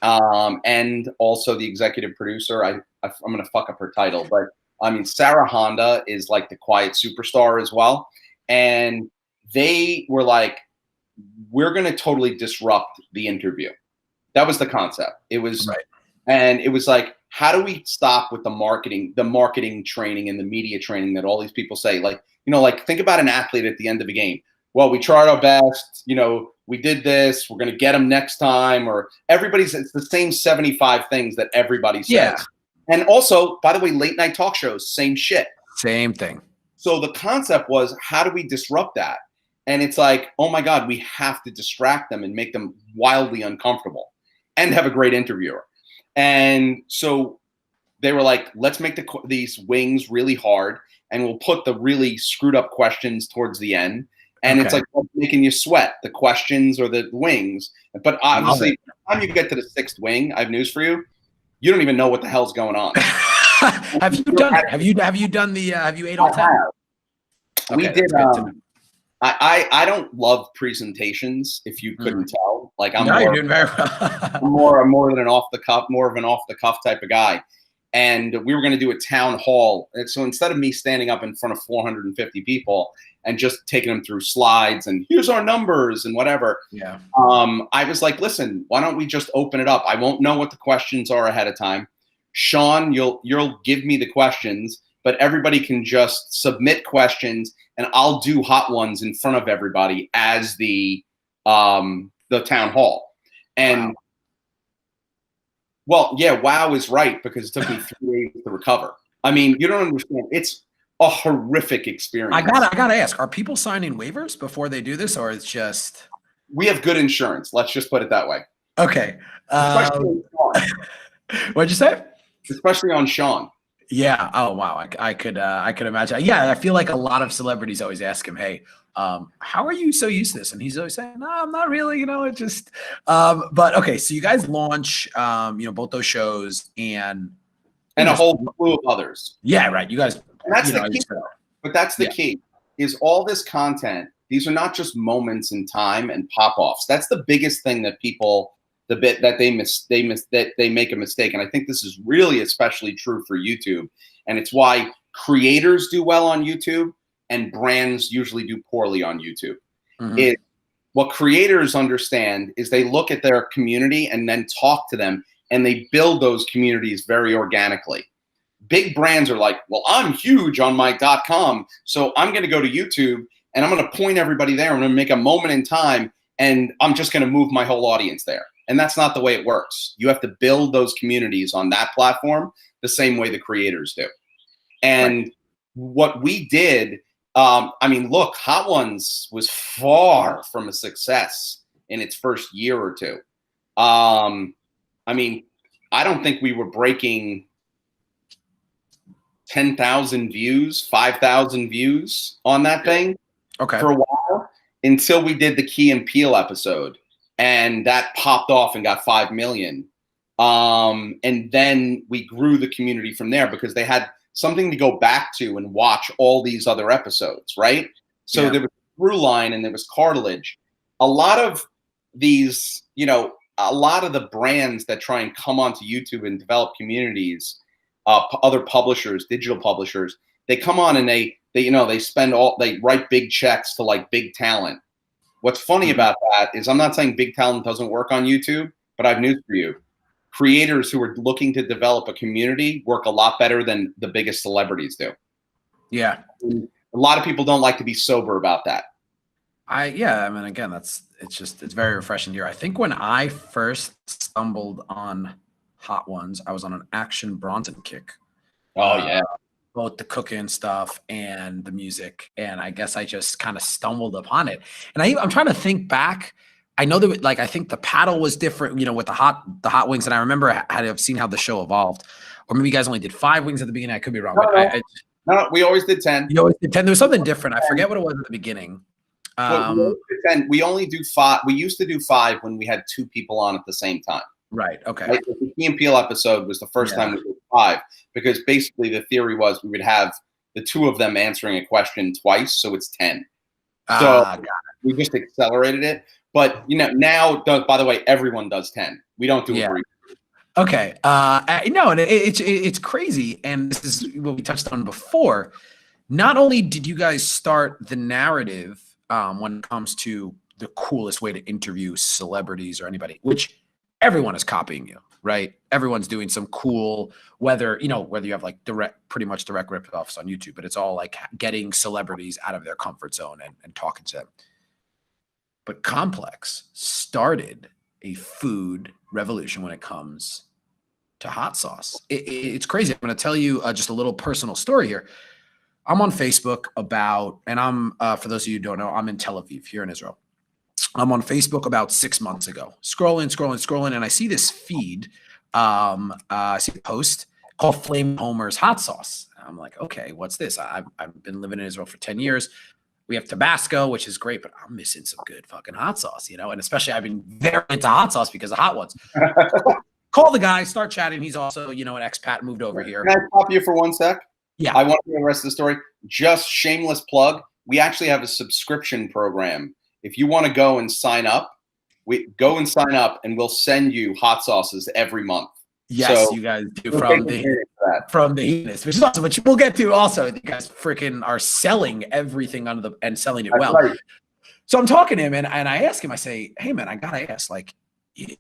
and also the executive producer. I'm going to fuck up her title, but I mean, Sarah Honda is like the quiet superstar as well. And they were like, we're going to totally disrupt the interview. That was the concept. It was, right. And it was like, how do we stop with the marketing training and the media training that all these people say? Like, you know, like think about an athlete at the end of a game. Well, we tried our best, you know, we did this, we're going to get them next time, or it's the same 75 things that everybody says. Yeah. And also, by the way, late night talk shows, same shit. Same thing. So the concept was, how do we disrupt that? And it's like, oh my God, we have to distract them and make them wildly uncomfortable and have a great interviewer. And so they were like, let's make these wings really hard and we'll put the really screwed up questions towards the end. And It's like making you sweat, the questions or the wings. But obviously, by the time you get to the sixth wing, I have news for you. You don't even know what the hell's going on. Have you done it? Have you done the, have you ate all 10? Okay, we did. I don't love presentations, if you couldn't tell. Like you're doing very well. more than an off the cuff type of guy. And we were going to do a town hall. And so instead of me standing up in front of 450 people and just taking them through slides and here's our numbers and whatever, I was like, listen, why don't we just open it up? I won't know what the questions are ahead of time. Sean, you'll give me the questions, but everybody can just submit questions and I'll do Hot Ones in front of everybody as the town hall. And well, yeah, wow is right, because it took me 3 days to recover. I mean, you don't understand. It's a horrific experience. I gotta ask, are people signing waivers before they do this, or it's just? We have good insurance. Let's just put it that way. Okay. What'd you say? Especially on Sean. Yeah. Oh wow. I could imagine. Yeah. I feel like a lot of celebrities always ask him, "Hey, how are you so used to this?" And he's always saying, "No, I'm not really. You know, it just." But okay. So you guys launch, both those shows and a whole slew of others. Yeah. Right. You guys. And that's the key. But that's the key. Is all this content. These are not just moments in time and pop-offs. That's the biggest thing that people. The bit that they make a mistake. And I think this is really especially true for YouTube. And it's why creators do well on YouTube and brands usually do poorly on YouTube. What creators understand is they look at their community and then talk to them and they build those communities very organically. Big brands are like, well, I'm huge on my .com, so I'm going to go to YouTube and I'm going to point everybody there. I'm going to make a moment in time and I'm just going to move my whole audience there. And that's not the way it works. You have to build those communities on that platform the same way the creators do. And what we did, look, Hot Ones was far from a success in its first year or two. I don't think we were breaking 10,000 views, 5,000 views on that thing for a while until we did the Key and Peele episode. And that popped off and got 5 million. And then we grew the community from there because they had something to go back to and watch all these other episodes, right? So there was through line and there was cartilage. A lot of these, a lot of the brands that try and come onto YouTube and develop communities, other publishers, digital publishers, they come on and they write big checks to like big talent. What's funny about that is I'm not saying big talent doesn't work on YouTube, but I have news for you. Creators who are looking to develop a community work a lot better than the biggest celebrities do. Yeah. A lot of people don't like to be sober about that. I mean, again, it's very refreshing to hear. I think when I first stumbled on Hot Ones, I was on an Action Bronson kick. Oh yeah. Both the cooking stuff and the music. And I guess I just kind of stumbled upon it. And I'm trying to think back. I know that I think the paddle was different, with the hot wings. And I remember I've seen how the show evolved. Or maybe you guys only did 5 wings at the beginning. I could be wrong. No, we always did 10. You always did 10. There was something different. I forget what it was at the beginning. We only do 5. We used to do 5 when we had 2 people on at the same time. Right. Okay. Right? The Key and Peele episode was the first time we did 5, because basically the theory was we would have the 2 of them answering a question twice, so it's 10. So we just accelerated it. But now, by the way, everyone does 10. We don't do a brief. Okay. No, and it's crazy, and this is what we touched on before. Not only did you guys start the narrative when it comes to the coolest way to interview celebrities or anybody, which everyone is copying you, right? Everyone's doing some cool, whether you have like pretty much direct rip-offs on YouTube, but it's all like getting celebrities out of their comfort zone and talking to them. But Complex started a food revolution when it comes to hot sauce. It's crazy. I'm going to tell you just a little personal story here. I'm on Facebook and I'm, for those of you who don't know, I'm in Tel Aviv here in Israel. I'm on Facebook about 6 months ago, scrolling, and I see this feed. I see a post called Flame Homer's Hot Sauce. And I'm like, okay, what's this? I've been living in Israel for 10 years. We have Tabasco, which is great, but I'm missing some good fucking hot sauce, and especially I've been very into hot sauce because of Hot Ones. Call the guy, start chatting. He's also, an expat, moved over here. Can I stop you for 1 sec? Yeah. I want to hear the rest of the story. Just shameless plug. We actually have a subscription program. If you want to go and sign up, and we'll send you hot sauces every month. Yes, so, you guys do from the Hedonist, which is awesome, which we'll get to also. You guys freaking are selling everything and selling it well. Right. So I'm talking to him and I ask him, I say, hey man, I gotta ask, like,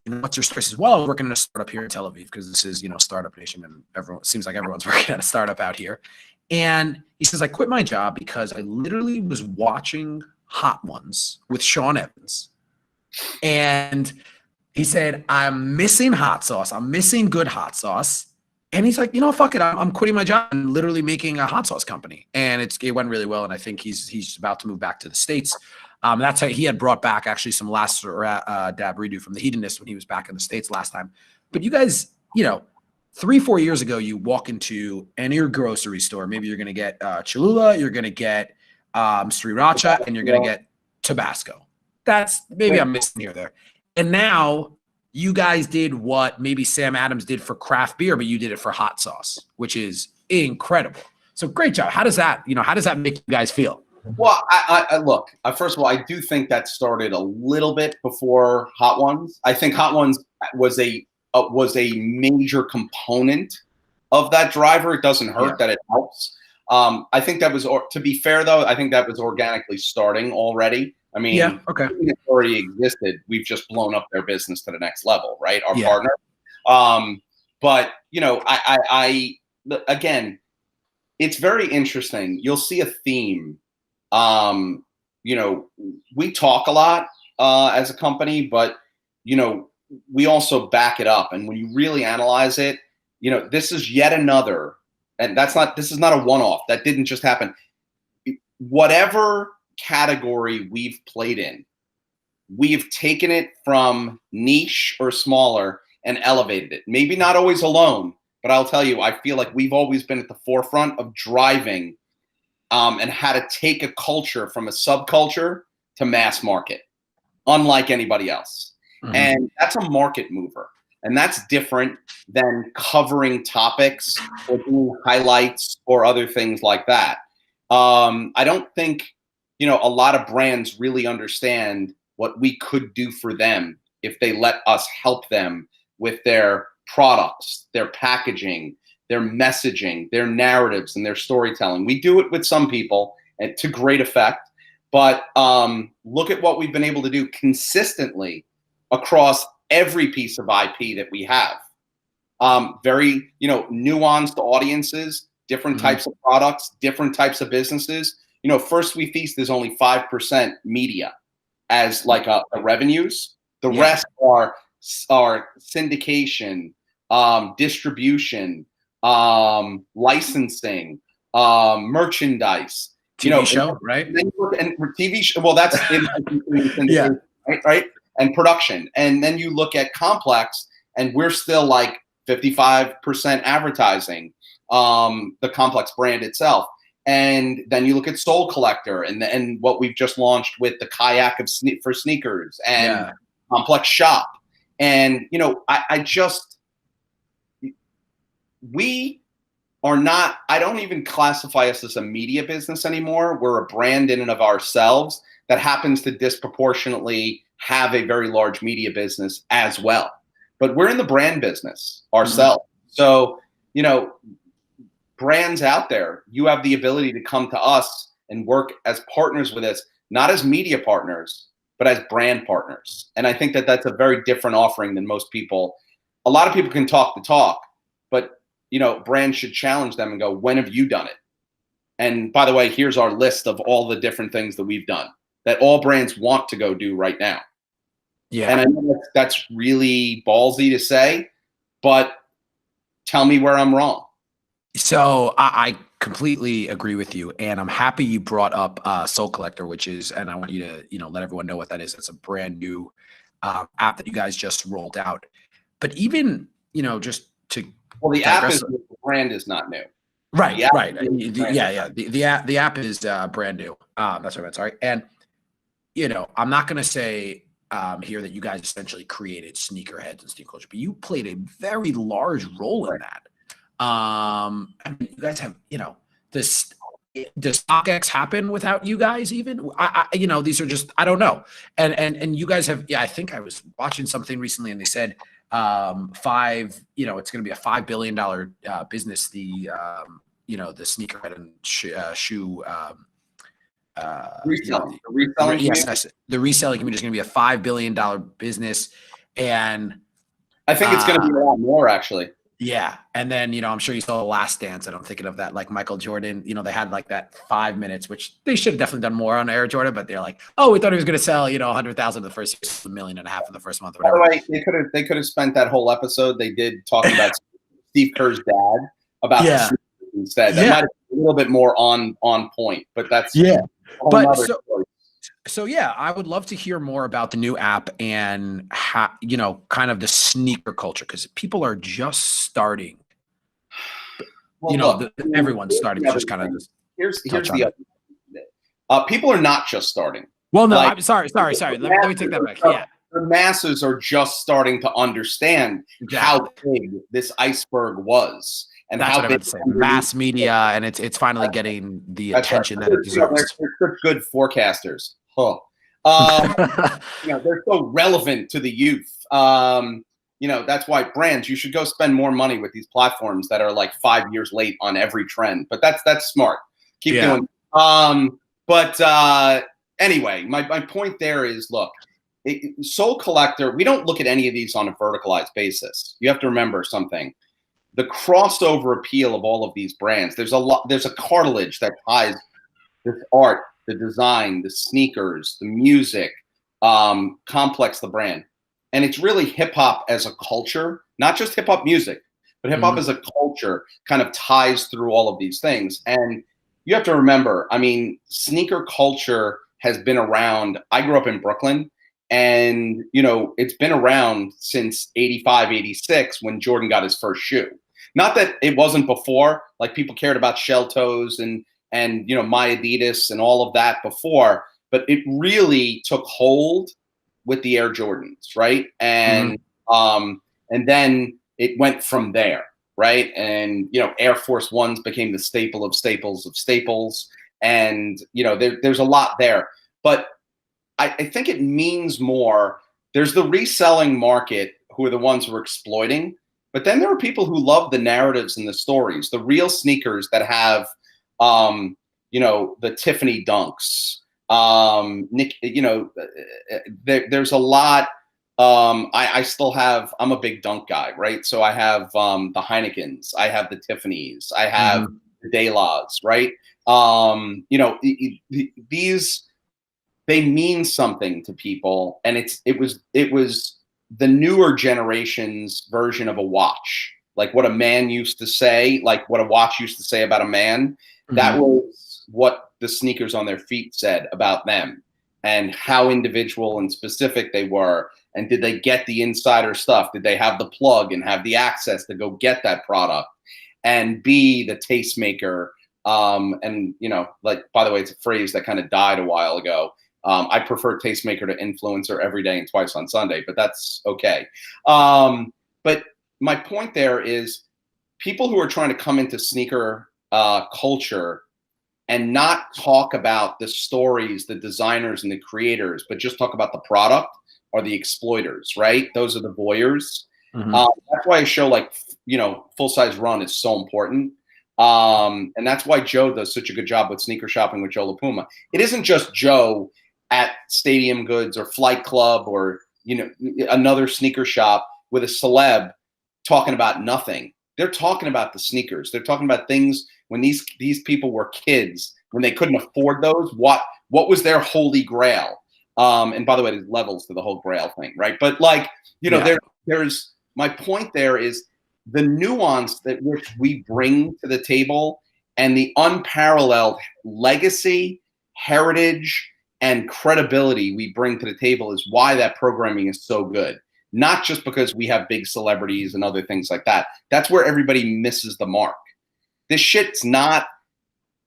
what's your story? He says, well, I'm working in a startup here in Tel Aviv because this is, startup nation, and seems like everyone's working at a startup out here. And he says, I quit my job because I literally was watching Hot Ones with Sean Evans. And he said, I'm missing hot sauce. I'm missing good hot sauce. And he's like, fuck it. I'm quitting my job and literally making a hot sauce company. And it went really well. And I think he's about to move back to the States. That's how he had brought back actually some last dab redo from the Hedonist when he was back in the States last time. But you guys, 3-4 years ago, you walk into any grocery store. Maybe you're going to get Cholula, you're going to get Sriracha, and you're going to get Tabasco. That's maybe I'm missing here there. And now you guys did what maybe Sam Adams did for craft beer, but you did it for hot sauce, which is incredible. So great job. How does that make you guys feel? Well, I look, first of all, I do think that started a little bit before Hot Ones. I think Hot Ones was a major component of that driver. It doesn't hurt that it helps. I think that was, to be fair though, I think that was organically starting already. I mean, it already existed. We've just blown up their business to the next level, right? Our partner. But I again, it's very interesting. You'll see a theme. We talk a lot as a company, but we also back it up. And when you really analyze it, this is yet another, and this is not a one-off. That didn't just happen. Whatever category we've played in, we've taken it from niche or smaller and elevated it. Maybe not always alone, but I'll tell you, I feel like we've always been at the forefront of driving and how to take a culture from a subculture to mass market, unlike anybody else. Mm-hmm. And that's a market mover. And that's different than covering topics or doing highlights or other things like that. I don't think, a lot of brands really understand what we could do for them if they let us help them with their products, their packaging, their messaging, their narratives, and their storytelling. We do it with some people and to great effect, but look at what we've been able to do consistently across every piece of IP that we have. Very, nuanced audiences, different types of products, different types of businesses. First We Feast is only 5% media as like a revenues. The rest are syndication, distribution, licensing, merchandise. TV show, right? And TV show. Well, that's Yeah. right. And production. And then you look at Complex, and we're still like 55% advertising, the Complex brand itself. And then you look at Soul Collector and what we've just launched with the kayak for sneakers and Complex Shop. And, we are not, I don't even classify us as a media business anymore. We're a brand in and of ourselves that happens to disproportionately have a very large media business as well. But we're in the brand business ourselves. So, brands out there, you have the ability to come to us and work as partners with us, not as media partners, but as brand partners. And I think that that's a very different offering than most people. A lot of people can talk the talk, but brands should challenge them and go, when have you done it? And by the way, here's our list of all the different things that we've done that all brands want to go do right now. Yeah. And I know that's really ballsy to say, but tell me where I'm wrong. So I completely agree with you, and I'm happy you brought up Soul Collector, which is, and I want you to let everyone know what that is. It's a brand new app that you guys just rolled out. But even just to the app is the brand is not new. Right. The app is brand new. That's what I meant. Sorry, and I'm not going to say here that you guys essentially created sneakerheads and sneaker culture, but you played a very large role in that. I mean, you guys have, this. Does StockX happen without you guys? Even these are just, I don't know. And you guys have, I think I was watching something recently, and they said it's going to be a $5 billion business. The the sneakerhead and shoe. Reselling. The reselling community is going to be a $5 billion business, and I think it's going to be a lot more actually. Yeah. And then, I'm sure you saw The Last Dance, and I'm thinking of that, like Michael Jordan, they had like that 5 minutes, which they should have definitely done more on Air Jordan, but they're like, oh, we thought he was going to sell, 100,000 the first year, $1.5 million in the first month or whatever. By the way, they could have spent that whole episode they did talking about Steve Kerr's dad about the instead. That might have been a little bit more on point, but that's a whole other story. So I would love to hear more about the new app and how, kind of the sneaker culture, because people are just starting. Well, everyone's starting to just kind of. Here's the other. People are not just starting. Well, no, I'm sorry. Let me take that back. Yeah, the masses are just starting to understand how big this iceberg was. And that's how what I meant to say. Mass media, and it's finally getting the attention that it deserves. They're good forecasters. They're so relevant to the youth. That's why brands, you should go spend more money with these platforms that are like 5 years late on every trend. But that's smart. Keep doing. Anyway, my point there is, look, Soul Collector, we don't look at any of these on a verticalized basis. You have to remember something. The crossover appeal of all of these brands, there's a cartilage that ties this art, the design, the sneakers, the music, Complex, the brand. And it's really hip hop as a culture, not just hip hop music, but hip hop as a culture kind of ties through all of these things. And you have to remember, I mean, sneaker culture has been around. I grew up in Brooklyn, and, it's been around since 85, 86 when Jordan got his first shoe. Not that it wasn't before, like people cared about shell toes and My Adidas and all of that before, but it really took hold with the Air Jordans, right? And And then it went from there, right? And, Air Force Ones became the staple of staples of staples. And, there's a lot there. But I think it means more. There's the reselling market who are the ones who are exploiting. But then there are people who love the narratives and the stories, the real sneakers that have, the Tiffany dunks. There's a lot. I still have, I'm a big dunk guy, right? So I have the Heinekens, I have the Tiffany's, I have the De Las, right? These, they mean something to people, and it was the newer generation's version of a watch, like what a man used to say, like what a watch used to say about a man. That was what the sneakers on their feet said about them, and how individual and specific they were. And did they get the insider stuff? Did they have the plug and have the access to go get that product and be the tastemaker? And like, by the way, it's a phrase that kind of died a while ago. I prefer tastemaker to influencer every day and twice on Sunday, but that's okay. But my point there is people who are trying to come into sneaker culture and not talk about the stories, the designers and the creators, but just talk about the product, are the exploiters, right? Those are the voyeurs. That's why a show like, Full Size Run is so important. And that's why Joe does such a good job with sneaker shopping with Joe LaPuma. It isn't just Joe at Stadium Goods or Flight Club or, another sneaker shop with a celeb talking about nothing. They're talking about the sneakers. They're talking about things when these people were kids, when they couldn't afford those, what was their holy grail? And by the way, there's levels to the whole grail thing, right? But like, there's my point there is the nuance that which we bring to the table and the unparalleled legacy, heritage, and credibility we bring to the table is why that programming is so good. Not just because we have big celebrities and other things like that. That's where everybody misses the mark. This shit's not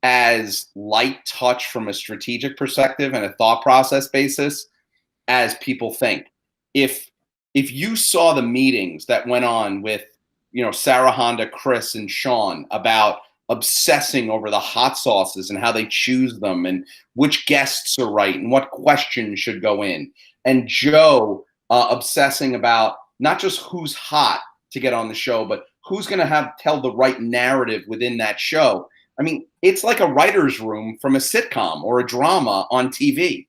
as light touch from a strategic perspective and a thought process basis as people think. If you saw the meetings that went on with, Sarah Honda, Chris, and Sean about obsessing over the hot sauces and how they choose them and which guests are right and what questions should go in, and Joe obsessing about not just who's hot to get on the show, but who's going to tell the right narrative within that show. I mean, it's like a writer's room from a sitcom or a drama on TV.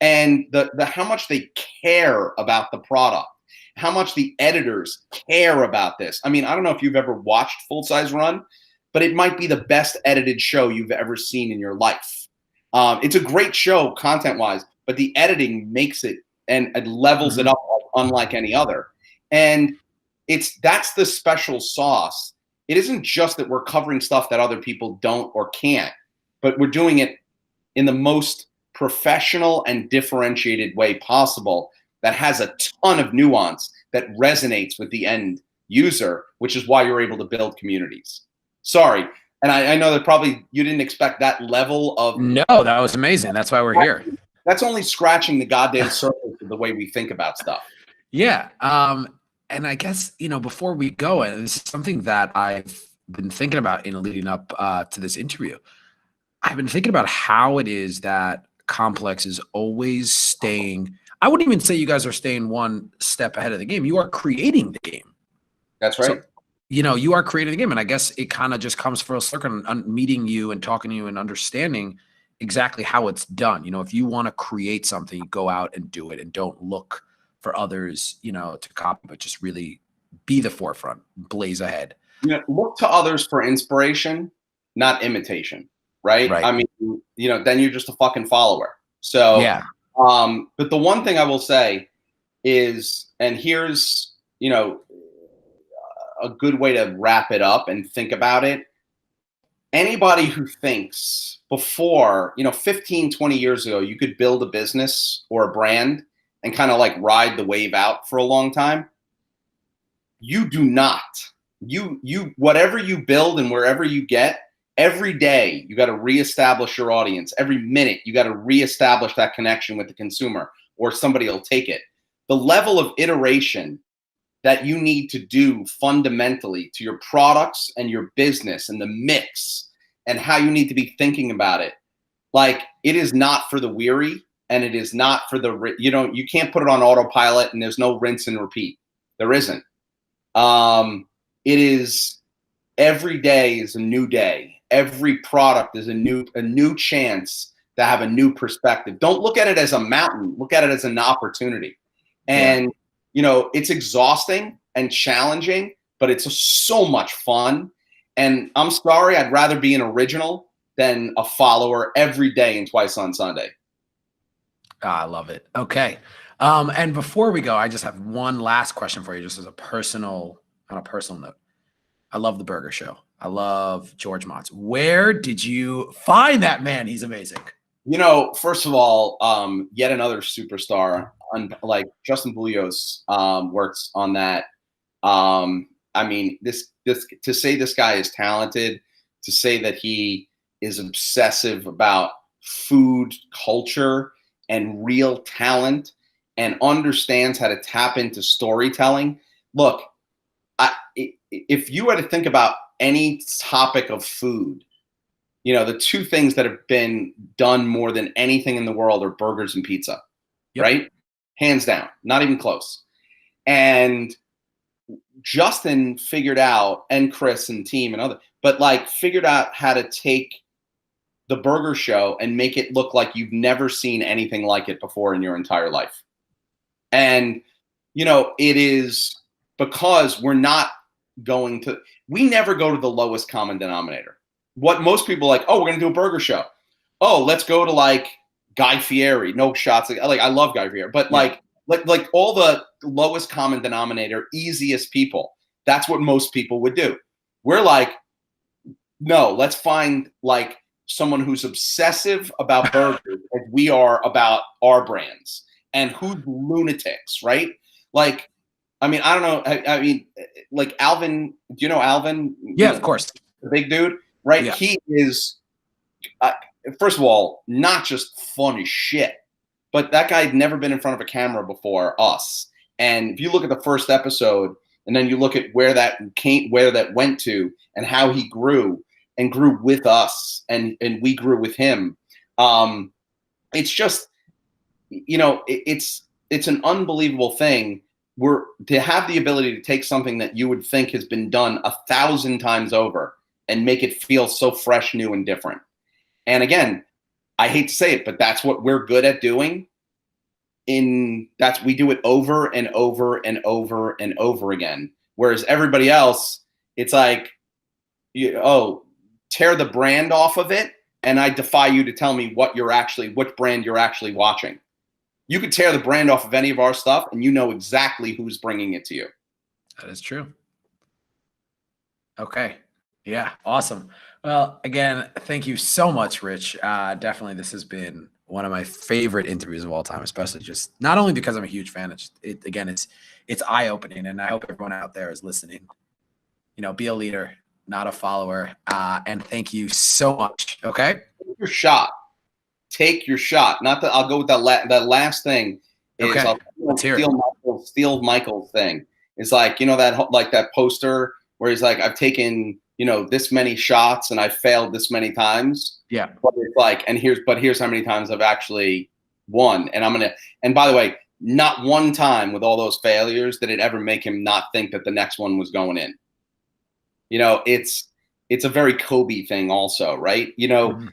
And the how much they care about the product, how much the editors care about this. I mean, I don't know if you've ever watched Full Size Run, but it might be the best edited show you've ever seen in your life. It's a great show content-wise, but the editing makes it and it levels it up unlike any other. And that's the special sauce. It isn't just that we're covering stuff that other people don't or can't, but we're doing it in the most professional and differentiated way possible that has a ton of nuance that resonates with the end user, which is why you're able to build communities. Sorry. And I know that probably you didn't expect that level of... No, that was amazing. That's why we're here. That's only scratching the goddamn surface of the way we think about stuff. Yeah. And I guess, before we go, and this is something that I've been thinking about in leading up to this interview. I've been thinking about how it is that Complex is always staying. I wouldn't even say you guys are staying one step ahead of the game. You are creating the game. That's right. So, you are creating the game. And I guess it kind of just comes full circle and meeting you and talking to you and understanding exactly how it's done. If you want to create something, go out and do it and don't look for others, to copy, but just really be the forefront, blaze ahead. Look to others for inspiration, not imitation, right? I mean, then you're just a fucking follower. So, yeah. But the one thing I will say is, and here's, a good way to wrap it up and think about it. Anybody who thinks before, 15, 20 years ago, you could build a business or a brand and kind of like ride the wave out for a long time. You do not. You whatever you build and wherever you get, every day you got to reestablish your audience. Every minute you got to reestablish that connection with the consumer, or somebody will take it. The level of iteration that you need to do fundamentally to your products and your business and the mix and how you need to be thinking about it. Like, it is not for the weary, and it is not for the, you can't put it on autopilot and there's no rinse and repeat. There isn't. It is, every day is a new day. Every product is a new chance to have a new perspective. Don't look at it as a mountain. Look at it as an opportunity. And, it's exhausting and challenging, but it's so much fun. And I'm sorry, I'd rather be an original than a follower every day and twice on Sunday. I love it. Okay. And before we go, I just have one last question for you, just as on a personal note. I love the Burger Show. I love George Motz. Where did you find that man? He's amazing. First of all, yet another superstar. Like Justin Bulios works on that. I mean, this to say this guy is talented, to say that he is obsessive about food culture and real talent and understands how to tap into storytelling. Look, if you were to think about any topic of food, the two things that have been done more than anything in the world are burgers and pizza, right? Hands down, not even close. And Justin figured out, and Chris and team and other, but figured out how to take the Burger Show and make it look like you've never seen anything like it before in your entire life. And, it is because we never go to the lowest common denominator. What most people we're going to do a burger show. Oh, let's go to Guy Fieri. No shots. I love Guy Fieri, but like all the lowest common denominator, easiest people. That's what most people would do. We're no, let's find someone who's obsessive about burgers as we are about our brands, and who's lunatics, right? I mean, I don't know. I mean, Alvin, do you know Alvin? Yeah, of course. The big dude, right? Yeah. He is, first of all, not just fun as shit, but that guy had never been in front of a camera before us. And if you look at the first episode, and then you look at where that went to, and how he grew with us, and we grew with him. It's just, it's an unbelievable thing. To have the ability to take something that you would think has been done 1,000 times over and make it feel so fresh, new, and different. And again, I hate to say it, but that's what we're good at doing. We do it over and over and over and over again. Whereas everybody else, it's tear the brand off of it, and I defy you to tell me what brand you're actually watching. You could tear the brand off of any of our stuff, and you know exactly who's bringing it to you. That is true. Okay. Yeah. Awesome. Well, again, thank you so much, Rich. Definitely, this has been one of my favorite interviews of all time, especially just not only because I'm a huge fan. It's eye-opening, and I hope everyone out there is listening. Be a leader, not a follower. And thank you so much. Okay. Take your shot. Not that I'll go with that last thing is okay. steal Michael's thing. It's that poster where he's I've taken, this many shots and I've failed this many times. Yeah. But it's here's how many times I've actually won. And by the way, not one time with all those failures did it ever make him not think that the next one was going in. It's a very Kobe thing also, right? Mm-hmm.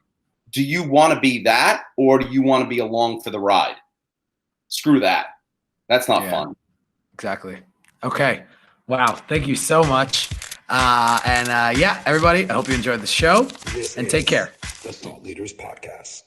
Do you want to be that, or do you want to be along for the ride? Screw that. That's not fun. Exactly. Okay. Wow. Thank you so much. Everybody, I hope you enjoyed the show, and take care. The Thought Leaders Podcast.